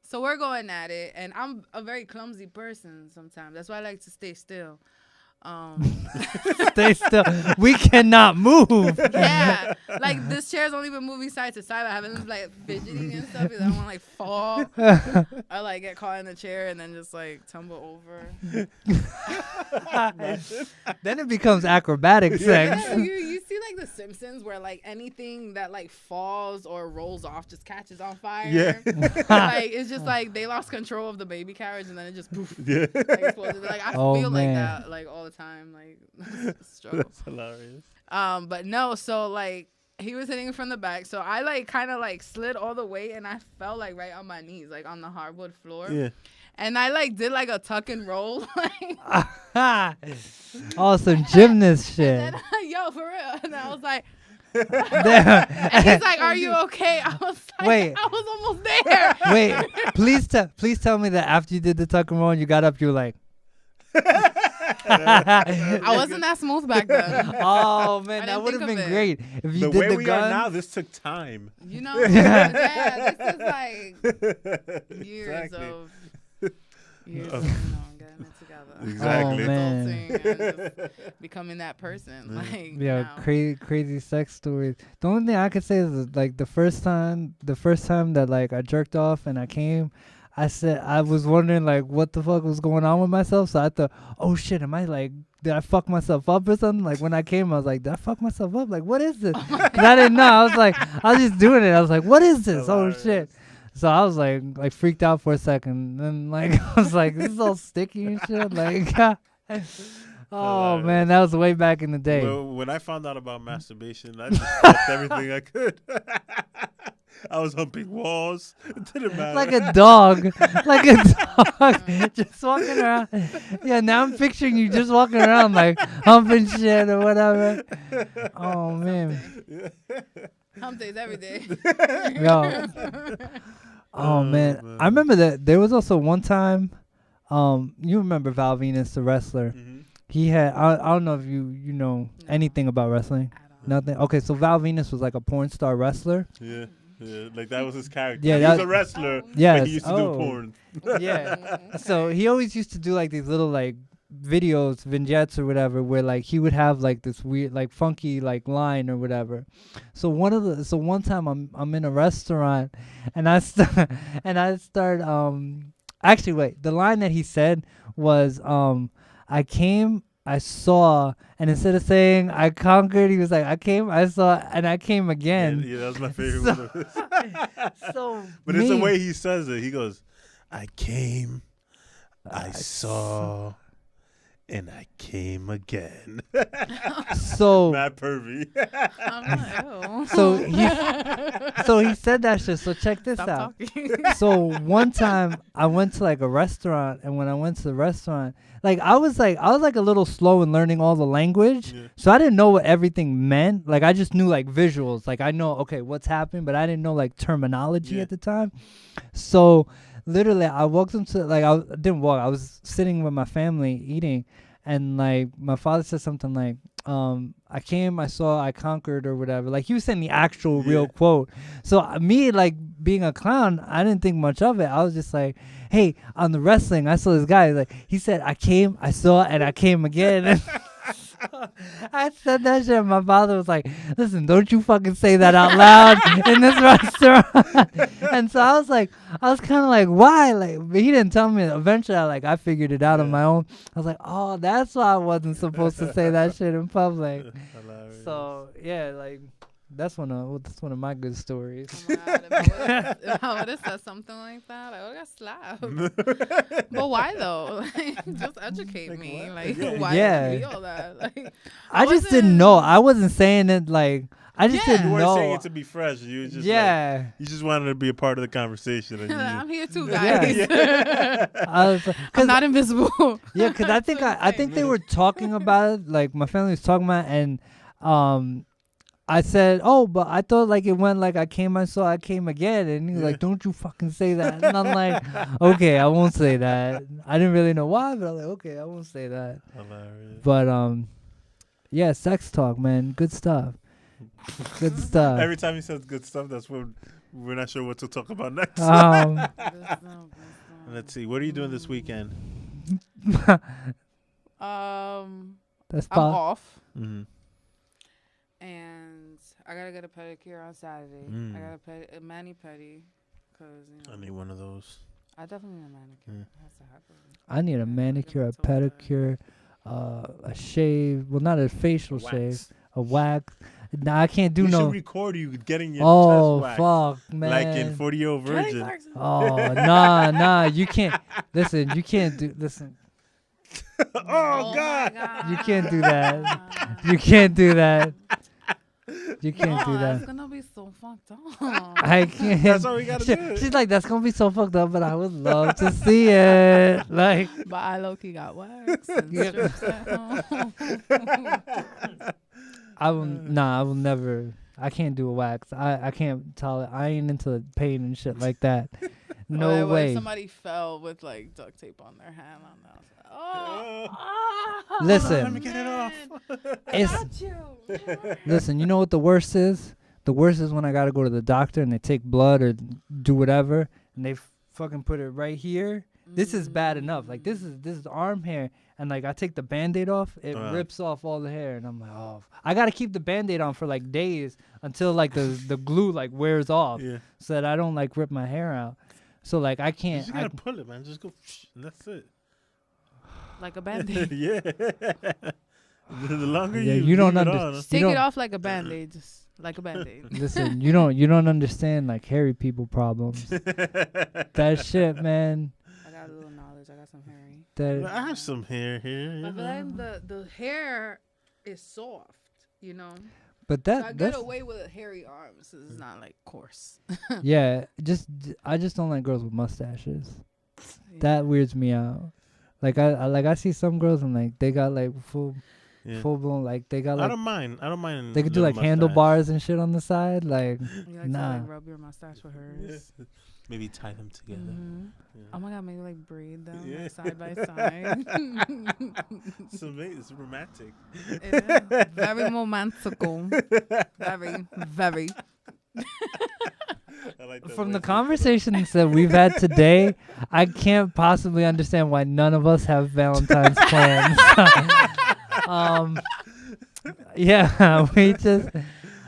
C: So we're going at it, and I'm a very clumsy person sometimes. That's why I like to stay still.
A: Stay still. We cannot move.
C: Yeah, like this chair's only been moving side to side. I haven't been like fidgeting and stuff because I don't want to like fall or like get caught in the chair and then just like tumble over.
A: Then it becomes acrobatic sex.
C: Yeah, you see like The Simpsons where like anything that like falls or rolls off just catches on fire.
B: Yeah.
C: Like it's just like they lost control of the baby carriage and then it just poof,
B: Yeah.
C: like, exploded. Like I
A: Oh,
C: feel
A: man.
C: like that like all the time. Like struggle.
B: That's hilarious.
C: But no, so like he was hitting from the back. So I like kind of like slid all the way and I fell like right on my knees, like on the hardwood floor.
B: Yeah.
C: And I like did like a tuck and roll. Like,
A: Oh, some gymnast shit.
C: and then, yo, for real. And I was like,
A: Damn.
C: and he's like, "Are you okay?" I was like,
A: Wait.
C: I was almost there.
A: Wait, please tell me that after you did the tuck and roll and you got up, you were like,
C: I wasn't that smooth back then.
A: oh
C: I
A: man, that
C: didn't
A: would have
C: think
A: been
C: of it.
A: great if you
B: The
A: did
B: way
A: the
B: we
A: gun.
B: are now, this took time.
C: You know, yeah, this is like years
B: Exactly.
C: of getting it together.
B: Exactly.
A: Oh, man.
C: Adulting and just becoming that person. Like,
A: Yeah,
C: now.
A: crazy sex stories. The only thing I could say is like the first time that like I jerked off and I came, I was wondering like what the fuck was going on with myself. So I thought, oh shit, did I fuck myself up or something? Like when I came, I was like, did I fuck myself up? Like what is this? 'Cause I didn't know. I was just doing it. I was like, what is this? Oh shit. So I was like freaked out for a second. And like I was like, this is all sticky and shit. Like oh man, that was way back in the day.
B: Well, when I found out about masturbation, I just fucked everything I could. I was humping walls. It didn't matter.
A: Like a dog. Just walking around. Yeah, now I'm picturing you just walking around like humping shit or whatever. Oh man.
C: Hump days every day.
A: Yo. Oh man. I remember that there was also one time, you remember Val Venus, the wrestler.
B: Mhm.
A: He had I don't know if you know anything about wrestling. Nothing. Okay, so Val Venus was like a porn star wrestler.
B: Yeah. Yeah, like that was his character.
A: Yeah,
B: he was
A: that-
B: a wrestler,
A: Yes.
B: but he used to do porn.
A: Yeah. So he always used to do like these little like videos, vignettes or whatever, where like he would have like this weird, like funky like line or whatever. So one time I'm in a restaurant and I start actually wait, the line that he said was I came, I saw, and instead of saying I conquered, he was like I came, I saw, and I came again.
B: Yeah, that was my favorite one.
A: So
B: But it's the way he says it. He goes, I came, I saw, and I came again.
A: so
B: Mad pervy.
C: I'm like, ew.
A: so he said that shit. So check this
C: Stop
A: out.
C: talking.
A: So one time I went to like a restaurant, and when I went to the restaurant, like I was like a little slow in learning all the language,
B: Yeah.
A: so I didn't know what everything meant. Like I just knew like visuals, like I know okay what's happening, but I didn't know like terminology
B: Yeah.
A: at the time. So literally, I walked into like I didn't walk. I was sitting with my family eating, and like my father said something like, I came, I saw, I conquered, or whatever. Like he was saying the actual real
B: Yeah.
A: quote. So me, like being a clown, I didn't think much of it. I was just like, hey, on the wrestling, I saw this guy. Like he said, I came, I saw, and I came again. I said that shit. And my father was like, listen, don't you fucking say that out loud in this restaurant. And so I was kind of like, why? Like, but he didn't tell me. Eventually, I figured it out on my own. I was like, oh, that's why I wasn't supposed to say that shit in public.
B: Hilarious.
A: So yeah, like that's one of my good stories.
C: Oh my God, if I would have said something like that, I would have got slapped. But why though? Like, just educate
B: Like
C: me.
B: what?
C: Like,
B: Yeah.
C: why
A: Yeah.
C: did you be all that? Like,
A: I just didn't know. I wasn't saying it like I just
C: Yeah.
B: You
A: didn't
B: weren't saying
A: know.
B: it to be fresh. You were just
A: Yeah.
B: like, you just wanted to be a part of the conversation. And
C: I'm here too,
A: Yeah.
C: guys.
A: I was,
C: I'm not invisible.
A: yeah, because I think I think they were talking about it. Like my family was talking about it, and I said, oh, but I thought like it went like I came, I saw, I came again. And he was like, don't you fucking say that. And I'm like, okay, I won't say that. I didn't really know why, but I was like, okay, I won't say that.
B: Hilarious.
A: But yeah, sex talk, man. Good stuff. Good stuff.
B: Every time he says good stuff, that's when we're not sure what to talk about next. Let's see. What are you doing this weekend?
A: That's
C: I'm
A: Pop.
C: off.
B: Mm-hmm.
C: And I gotta get a pedicure on Saturday.
B: Mm.
C: I gotta a mani-pedi, cause
B: I need one of those.
C: I definitely need a manicure.
B: Yeah.
C: It has to happen.
A: I need a manicure, a pedicure, a shave. Well, not a facial shave, a wax. Nah, I can't do
B: we
A: no.
B: should record you getting your
A: Oh
B: chest waxed,
A: fuck, man!
B: like in 40-Year-Old Virgin.
A: Oh nah, you can't. Listen, you can't do. Listen,
B: Oh
C: my
B: God!
A: you can't do that. You can't do that. You can't do
C: That's
A: that.
C: gonna be so fucked up.
A: I can't.
B: That's all we gotta do.
A: She's like, that's gonna be so fucked up, but I would love to see it. Like,
C: But I low-key got wax and
A: Yeah.
C: strips at home.
A: I will never. I can't do a wax. I can't tolerate. I ain't into pain and shit like that. No
C: Or
A: way.
C: Somebody fell with like duct tape on their hand. On that. Oh,
A: Listen.
B: Let me get it off.
A: It's
C: got you.
A: listen. You know what the worst is? The worst is when I gotta go to the doctor and they take blood or do whatever, and they fucking put it right here. This is bad enough. Like this is arm hair, and like I take the Band-Aid off, it rips off all the hair, and I'm like, oh, I gotta keep the Band-Aid on for like days until like the glue like wears off, so that I don't like rip my hair out. So like I can't.
B: You just gotta pull it, man. Just go. And that's it.
C: Like a Band-Aid.
B: Yeah. The longer
A: you don't
B: leave it
A: understand.
B: on,
C: Just take it off like a Band-Aid. Just like a Band-Aid.
A: Listen, you don't understand like hairy people problems. That shit, man.
C: I got a little knowledge. I got some hairy.
B: I have some hair here.
C: But then the hair is soft, you know.
A: But
C: So I get
A: that's
C: away with hairy arms. So it's not like coarse.
A: yeah. I just don't like girls with mustaches.
C: Yeah.
A: That weirds me out. Like I see some girls and like they got like full blown like they got like
B: I don't mind.
A: they could do like handlebars and shit on the side. Like
C: You like
A: nah.
C: to like rub your mustache with hers.
B: Yeah. Maybe tie them together.
C: Mhm.
B: Yeah.
C: Oh my god, maybe like braid them
B: Yeah.
C: like, side by side.
B: It's romantic.
C: It is very romantical. Very, very.
B: I like that
A: From
B: way
A: the
B: to put it.
A: conversations that we've had today, I can't possibly understand why none of us have Valentine's plans. Yeah, we just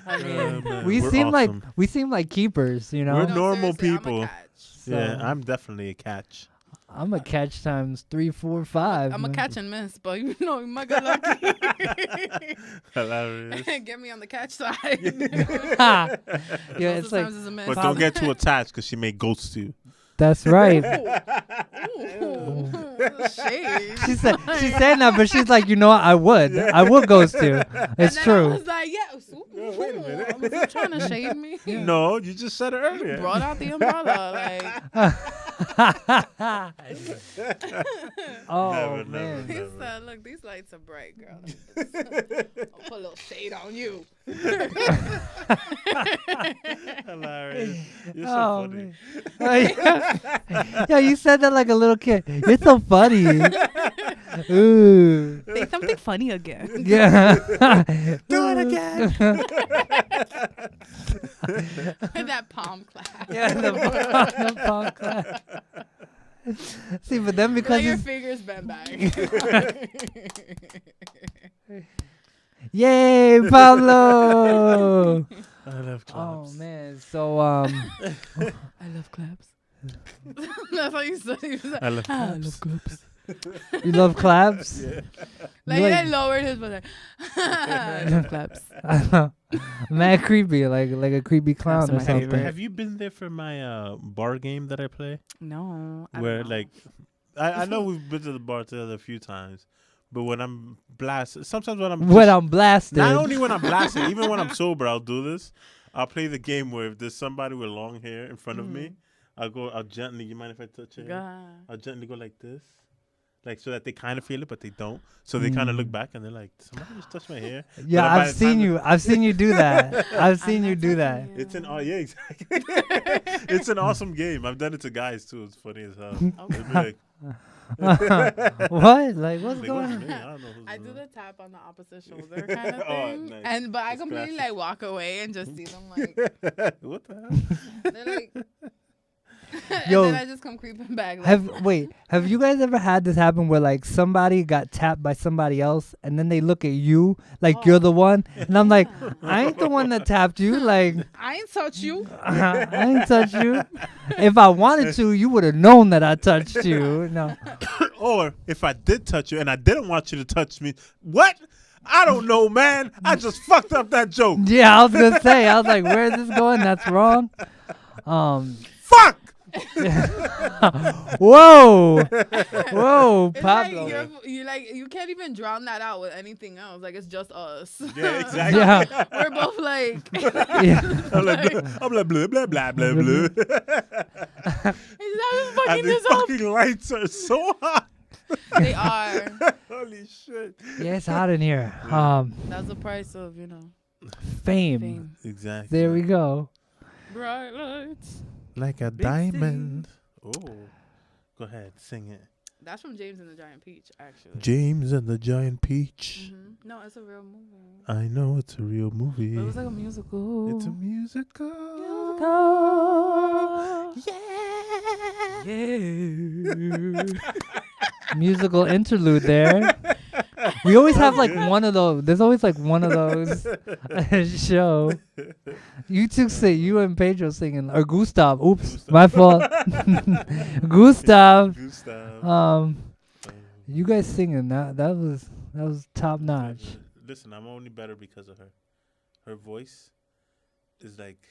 C: I mean,
B: man,
A: we
B: we're
A: seem
B: awesome.
A: like keepers, you know.
B: We're
C: no,
B: normal
C: seriously, I'm a
B: people.
C: catch.
B: Yeah,
A: So-
B: I'm definitely a catch.
A: I'm a catch times 3, 4, 5.
C: I'm a
A: man.
C: catch and miss, but you know, you might get lucky.
B: Hilarious.
C: Get me on the catch side.
A: Yeah, it's like
C: Sometimes it's a miss.
B: But don't get too attached because she may ghost you.
A: that's right.
C: Ooh. Shade.
A: She's saying that, but she's like, you know what? I would ghost you. It's
C: And then I
A: true.
C: was like, yeah.
B: wait a minute.
C: Was you trying to shade me?
B: No, you just said it earlier.
C: Brought out the umbrella.
A: Oh
B: Never,
A: man.
C: He
B: never.
C: said, look, these lights are bright, girl. I'll put a little shade on you.
B: Hilarious. You're so
A: Oh
B: funny.
A: man. Yeah, you said that like a little kid. You're so funny. Ooh.
C: Say something funny again.
A: Yeah.
B: Do it again.
C: That palm clap.
A: Yeah, the palm clap. See, but then because
C: Let your
A: he's,
C: fingers bend back.
A: yay, Pablo.
B: I love
A: Oh
B: clubs.
A: man, so
C: I love claps. That's what you said. You said,
B: I love
C: I
B: clubs.
C: love claps.
A: you love claps?
B: Yeah.
C: Like,
A: You
C: he
A: like-
C: lowered his voice. Like, I love claps.
A: Mad creepy, like a creepy clown
C: Claps are
A: or
C: my
A: something.
C: favorite.
B: Have you been there for my bar game that I play?
C: No. I
B: Where
C: don't know.
B: like, I know we've been to the bar together a few times, but when I'm blasted, sometimes when I'm
A: Blasted.
B: not only when I'm blasted, even when I'm sober, I'll do this. I'll play the game where if there's somebody with long hair in front of me, I'll gently. You mind if I touch your hair?
C: God.
B: I'll gently go like this. Like so that they kind of feel it, but they don't. So they kind of look back and they're like, "Somebody just touched my hair."
A: Yeah,
B: But by
A: I've
B: the
A: seen
B: time
A: you. I've seen you do that. I've seen
C: I'm
A: you
C: not
A: do that.
C: touching you.
B: It's an exactly. It's an awesome game. I've done it to guys too. It's funny as hell. They'll be like,
A: What? Like, what's
B: like,
A: going
B: what's
A: on?
B: me? I don't know who's
C: I
B: doing
C: do
B: that.
C: the tap on the opposite shoulder kind of
B: Oh,
C: thing,
B: nice.
C: but I
B: That's
C: completely
B: classic.
C: like walk away and just see them like
B: What the hell?
C: they're like, and
A: Yo,
C: then I just come creeping back. Like,
A: Have you guys ever had this happen where like somebody got tapped by somebody else and then they look at you like you're the one, and I'm like, I ain't the one that tapped you. Like,
C: I ain't touch you.
A: I ain't touched you. If I wanted to, you would have known that I touched you. No.
B: Or if I did touch you and I didn't want you to touch me, what? I don't know, man. I just fucked up that joke.
A: Yeah, I was gonna say. I was like, where is this going? That's wrong.
B: Fuck.
A: Whoa, whoa,
C: It's
A: Pablo.
C: like you can't even drown that out with anything else. Like it's just us.
B: Yeah, exactly.
A: Yeah.
C: We're both like.
A: Yeah.
B: I'm like blah blah blah blah blah.
C: He's not fucking
B: And the
C: this up.
B: fucking lights are so hot.
C: They are.
B: Holy shit.
A: Yeah, it's hot in here.
C: That's the price of
A: Fame.
C: fame.
B: Exactly.
A: There we go.
C: Bright lights.
B: Like a
C: Big
B: diamond. Oh, go ahead, sing it.
C: That's from James and the Giant Peach, actually.
B: James and the Giant Peach.
C: No, it's a real movie.
B: I know it's a real movie.
C: But it was like a musical.
B: It's a musical.
A: Yeah. Musical interlude there. We always have like one of those. There's always like one of those show. You two sing, you and Pedro singing, or Gustav. Oops, my fault. Gustav. You guys singing that was top notch.
B: Listen, I'm only better because of her. Her voice is like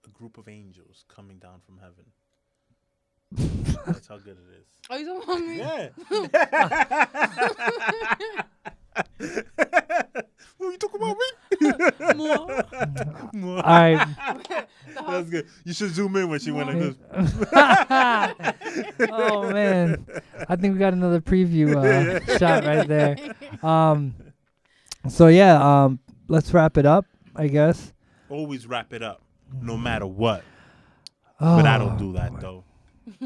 B: a group of angels coming down from heaven. That's how good it is.
C: Oh, you don't want me?
B: Yeah. What you talking about me?
C: More.
A: All right.
B: That's good. You should zoom in when she went like this.
A: Oh man, I think we got another preview shot right there. So yeah, let's wrap it up, I guess.
B: Always wrap it up, no matter what. But I don't do that though.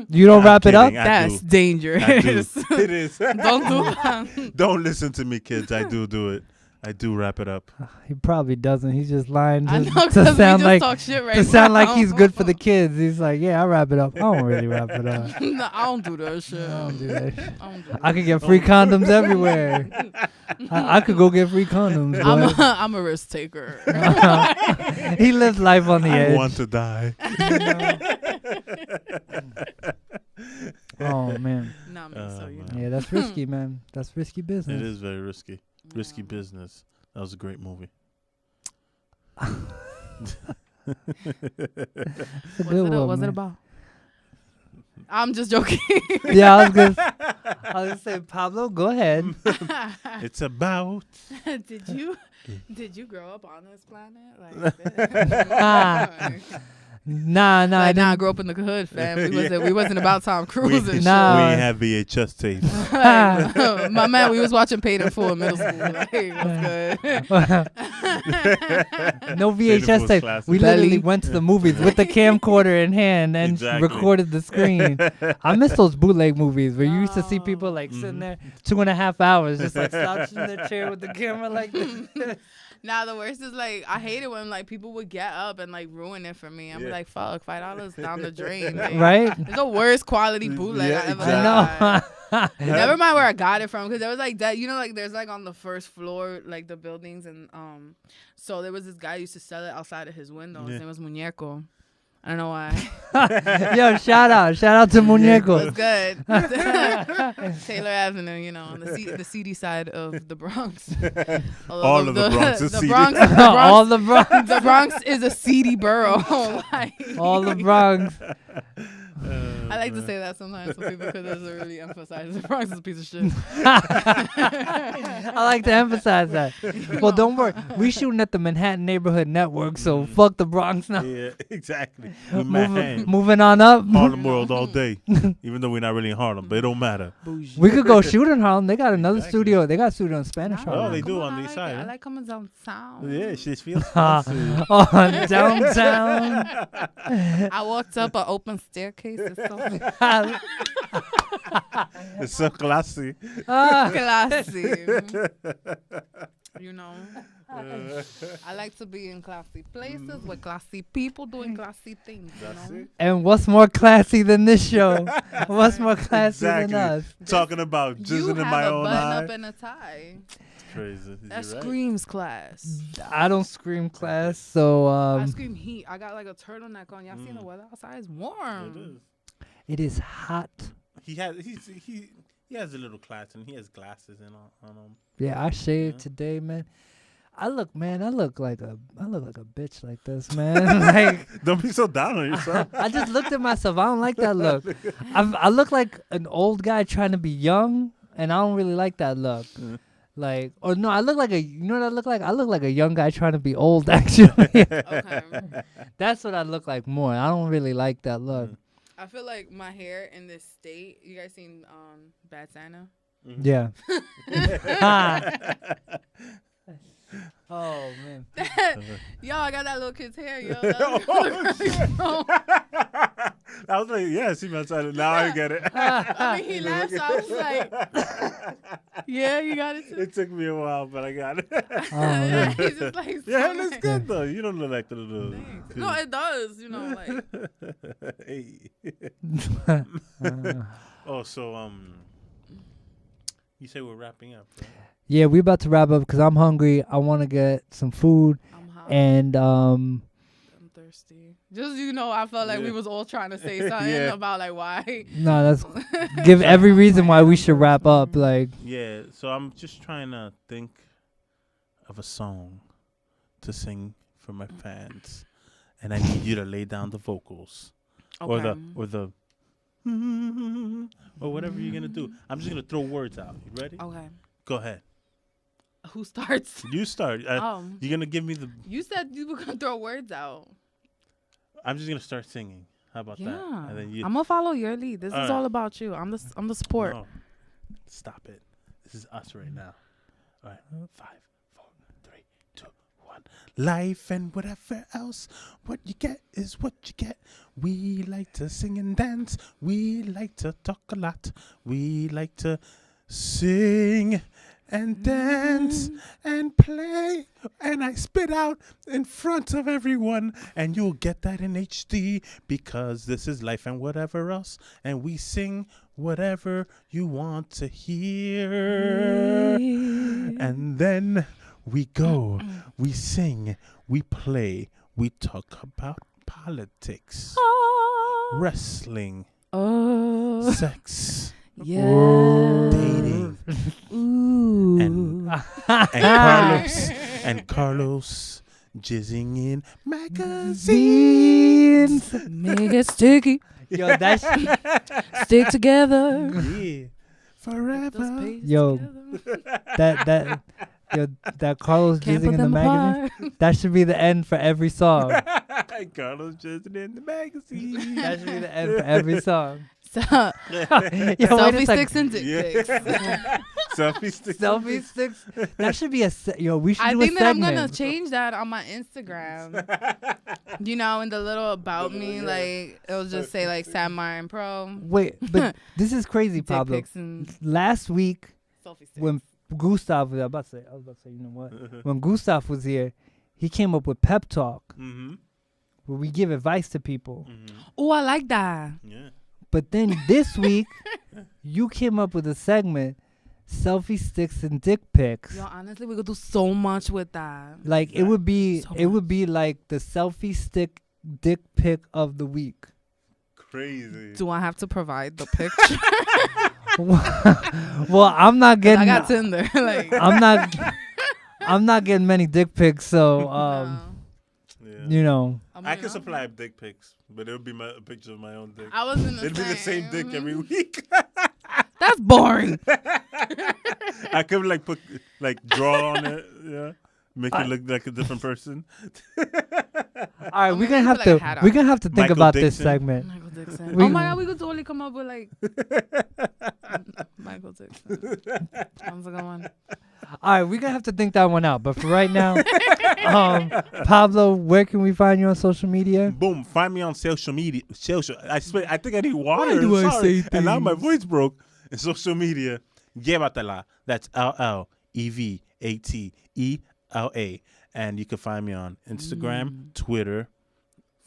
A: You don't wrap it up?
B: Kidding, I
C: That's
B: do.
C: dangerous.
B: I do. It is.
C: Don't do that.
B: Don't listen to me, kids. I do it. I do wrap it up.
A: He probably doesn't. He's just lying
C: I
A: to,
C: know, 'cause
A: to
C: we
A: sound
C: just
A: like
C: talk shit right
A: to sound
C: now.
A: like he's good for the kids. He's like, yeah, I wrap it up. I don't really wrap it up.
C: No, I don't do that shit.
A: I don't do that shit.
C: I don't do
A: I could get free condoms everywhere. I could go get free condoms. But
C: I'm a risk taker.
A: he lives life on the
B: I
A: edge.
B: want to die.
A: Oh man.
C: Not me, so you know.
A: Yeah, that's risky, man. That's risky
B: It
A: business.
B: is very risky. Risky business. That was a great movie.
A: It's a
C: What's
A: good one,
C: it
A: man.
C: about? I'm just joking.
A: Yeah, I was gonna say, Pablo, go ahead.
B: It's about.
C: Did you grow up on this planet? Like this?
A: Nah, I
C: I
A: didn't.
C: grew up in the hood, fam. We wasn't about Tom Cruise
B: We
C: and shit.
A: Nah.
B: have VHS tapes.
C: Like, my man, we was watching Paid in Full in middle school. Like, what's good?
A: No
B: Paid in
A: VHS
B: Full's
A: tape.
B: classic.
A: We literally
C: Belly.
A: went to the movies with the camcorder in hand and
B: Exactly.
A: recorded the screen. I miss those bootleg movies where you used to see people like sitting there 2.5 hours just like slouching in their chair with the camera like this.
C: Nah, the worst is like I hate it when like people would get up and like ruin it for me. I'm
B: Yeah.
C: like, fuck, $5 down the drain. Like,
A: Right?
C: it's the worst quality bootleg
B: Yeah,
C: I ever
B: exactly.
C: had. Never mind where I got it from, because there was like that, like there's like on the first floor like the buildings, and so there was this guy who used to sell it outside of his window. His
B: Yeah.
C: name was Muñeco. I don't know why.
A: Yo, shout out to
C: It was
A: Muñeco.
C: good. Taylor Avenue, on the seedy side of the Bronx.
B: All of the Bronx is seedy.
A: All the Bronx.
C: The Bronx is a seedy borough. Like,
A: All the Bronx.
C: I like to say that sometimes to people because it doesn't really emphasize the Bronx is a piece of shit.
A: I like to emphasize that. Well, don't worry. We shooting at the Manhattan Neighborhood Network, so fuck the Bronx now.
B: Yeah, exactly. We Manhattan.
A: Moving on up.
B: Harlem World all day. Even though we're not really in Harlem, but it don't matter.
A: We could go shoot in Harlem. They got another studio. They got a studio in Spanish
B: Oh,
A: Harlem.
B: they
C: Come
B: do on the
C: I
B: east
C: like
B: side,
C: it.
B: huh?
C: I like coming downtown.
B: Yeah, shit feels
A: Oh,
B: fancy.
A: downtown.
C: I walked up an open staircase. It's so
B: It's so classy.
C: classy. I like to be in classy places with classy people doing classy things.
B: That's it.
A: And what's more classy than this show? What's more classy
B: Exactly.
A: than us?
B: Talking about
C: You
B: jizzing in
C: have
B: my
C: a
B: own
C: button
B: eye.
C: up and a tie.
B: Crazy.
C: That
B: You're right.
C: screams class.
A: I don't scream class, so
C: I scream heat. I got like a turtleneck on. Y'all seen the weather outside? It's warm.
B: It is.
A: it is hot.
B: He has a little class and he has glasses in on him.
A: Yeah, I shaved
B: Yeah.
A: today, man. I look like a bitch like this, man. Like,
B: Don't be so down on yourself.
A: I just looked at myself. I don't like that look. I look like an old guy trying to be young, and I don't really like that look. Like, or no, I look like you know what I look like? I look like a young guy trying to be old, actually.
C: Okay.
A: That's what I look like more. I don't really like that look.
C: I feel like my hair in this state. You guys seen Bad Santa?
A: Yeah. Oh man.
C: Yo, I got that little kid's hair, yo.
B: I was like, yeah, see my side. Now I get it.
C: I mean, he laughed, so I was like, yeah, you got it too.
B: It took me a while, but I got it.
A: Oh,
C: He's just like,
B: Yeah, it looks good though. You don't look like the little.
C: no, it does, you know, like.
B: Hey. Oh, so you say we're wrapping up, right?
A: yeah, we about to wrap up because I'm hungry. I want to get some food,
C: I'm hot.
A: and
C: I'm thirsty. Just I felt like we
B: Yeah.
C: was all trying to say something
B: Yeah.
C: about like why.
A: no, that's give every reason why we should wrap up. Like,
B: Yeah, so I'm just trying to think of a song to sing for my fans, and I need you to lay down the vocals or the or whatever you're gonna do. I'm just gonna throw words out. You ready?
C: Okay.
B: Go ahead.
C: Who starts?
B: You start. You're gonna give me the.
C: You said you were gonna throw words out.
B: I'm just gonna start singing. How about that?
C: Yeah.
B: And then you.
C: I'm gonna follow your lead. This
B: All
C: is
B: right.
C: all about you. I'm the support.
B: No. Stop it. This is us right now. All right. 5, 4, 3, 2, 1. Life and whatever else. What you get is what you get. We like to sing and dance. We like to talk a lot. We like to sing and dance and play. And I spit out in front of everyone. And you'll get that in HD because this is life and whatever else. And we sing whatever you want to hear. And then we go, we sing, we play, we talk about politics, wrestling, sex, dating, and Carlos jizzing in magazines.
C: Make it sticky.
A: yo, that's
C: Stick together.
B: Yeah, forever.
A: yo, that Carlos
C: Can't
A: jizzing
C: put
A: in the
C: them
A: magazine.
C: apart.
A: That should be the end for every song.
B: Carlos jizzing in the magazine.
A: That should be the end for every song.
C: So,
A: Yo, wait a
C: selfie
A: sec.
C: sticks and dick pics.
B: Selfie sticks.
A: Selfie sticks. That should be we should
C: I
A: do
C: think
A: a
C: that I'm
A: segment.
C: gonna change that on my Instagram. In the little about me, like it'll just say like Sam Martin Pro.
A: Wait, but this is crazy,
C: Dick
A: Pablo.
C: pics and
A: Last week
C: selfie sticks.
A: when Gustav was, I was about to say, you know what? When Gustav was here, he came up with Pep Talk,
B: Mm-hmm.
A: where we give advice to people.
C: Oh, I like that.
B: Yeah.
A: But then this week, you came up with a segment, selfie sticks and dick pics.
C: Yo, honestly, we could do so much with that.
A: Like it would be,
C: So
A: it would be like the selfie stick dick pic of the week.
B: Crazy.
C: Do I have to provide the picture?
A: Well, I'm not getting.
C: I got Tinder. Like
A: I'm not getting many dick pics, so
B: Yeah.
A: you know.
B: I can supply dick pics, but it would be a picture of my own dick.
C: I was in the
B: It'd be the same dick every week.
C: That's boring.
B: I could draw on it, yeah, make it look like a different person.
A: All right,
C: mean,
A: we're gonna
C: maybe
A: have
C: like a
A: to
C: hat
A: we're
C: on.
A: gonna have to think
B: Michael
A: about this
B: Dixon.
A: segment.
C: Michael Dixon.
A: We-
C: Oh my God, we could totally come up with like Michael Dixon. That was a good one.
A: All right, we're gonna have to think that one out. But for right now, Pablo, where can we find you on social media?
B: Boom! Find me on social media. I think I need water.
A: Why do I
B: Sorry.
A: say
B: And now my
A: things?
B: voice broke. In social media, Llevatela. That's LLEVATELA. And you can find me on Instagram, Twitter,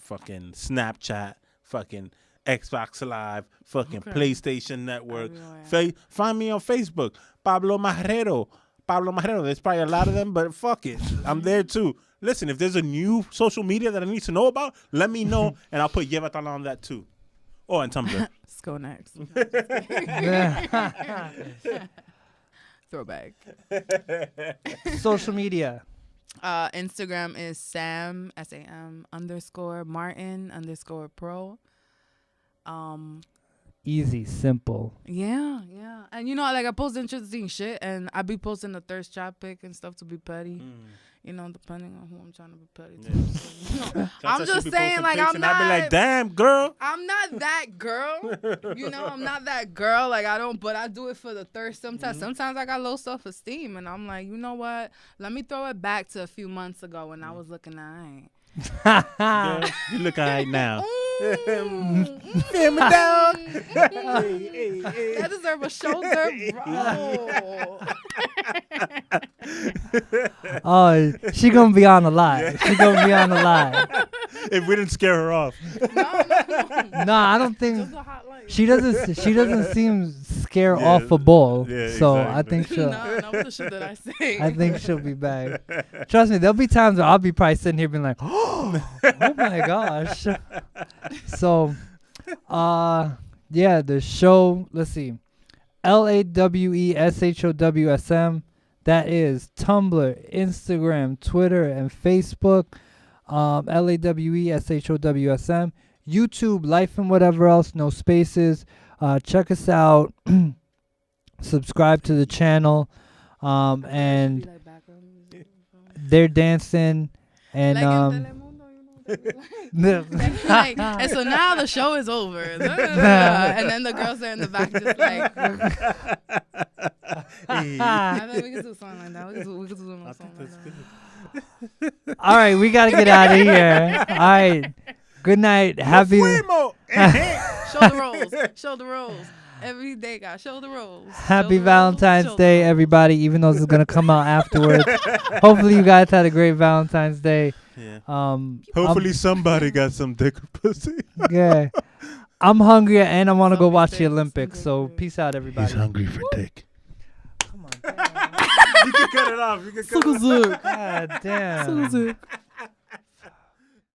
B: fucking Snapchat, fucking Xbox Live, fucking
C: Okay.
B: PlayStation Network.
C: Everywhere.
B: Find me on Facebook, Pablo Majrero. There's probably a lot of them, but fuck it. I'm there too. Listen, if there's a new social media that I need to know about, let me know, and I'll put Llevatela on that too. Oh, and Tumblr.
C: Let's go next. Throwback.
A: Social media.
C: Instagram is Sam SAM _ Martin _ pro.
A: Easy, simple.
C: Yeah. And you know, like I post interesting shit, and I be posting the thirst trap pic and stuff to be petty. You know, depending on who I'm trying to be petty to. So, you know, I'm just saying, like, I'm not.
B: I be like, damn, girl.
C: I'm not that girl. You know, I'm not that girl. Like, but I do it for the thirst sometimes. Sometimes I got low self-esteem, and I'm like, you know what? Let me throw it back to a few months ago when I was looking all right.
B: Girl, you look all right now.
C: Feel me down. That deserve a shoulder roll.
A: Oh, she gonna be on a lot. She gonna be on a lot.
B: If we didn't scare her off.
C: No.
A: No, I don't think
C: Just a hot light.
A: she doesn't seem scared off a bull.
B: Yeah,
A: so
B: exactly.
A: I think she'll.
C: No, what the shit did I say?
A: I think she'll be back. Trust me, there'll be times where I'll be probably sitting here being like, oh my gosh. So, yeah, the show, let's see, LAWESHOWSM. That is Tumblr, Instagram, Twitter, and Facebook. LAWESHOWSM. YouTube, Life and Whatever Else, no spaces. Check us out. Subscribe to the channel. And they're dancing. And
C: and so now the show is over. And then the girls are in the back just like. I think we can do something like that. We can do something like that.
A: all right, we gotta get out of here. All right, good night. Happy.
C: Shoulder rolls. Every day, guys. Shoulder rolls.
A: Happy Valentine's Day, everybody. Even though this is gonna come out afterwards. Hopefully, you guys had a great Valentine's Day.
B: Yeah. Hopefully, somebody got some dick or pussy.
A: Yeah. I'm hungry and I want to go watch the Olympics. So peace out, everybody.
B: He's hungry for dick.
A: Come on.
B: You can cut it off. You can cut it off.
A: God damn.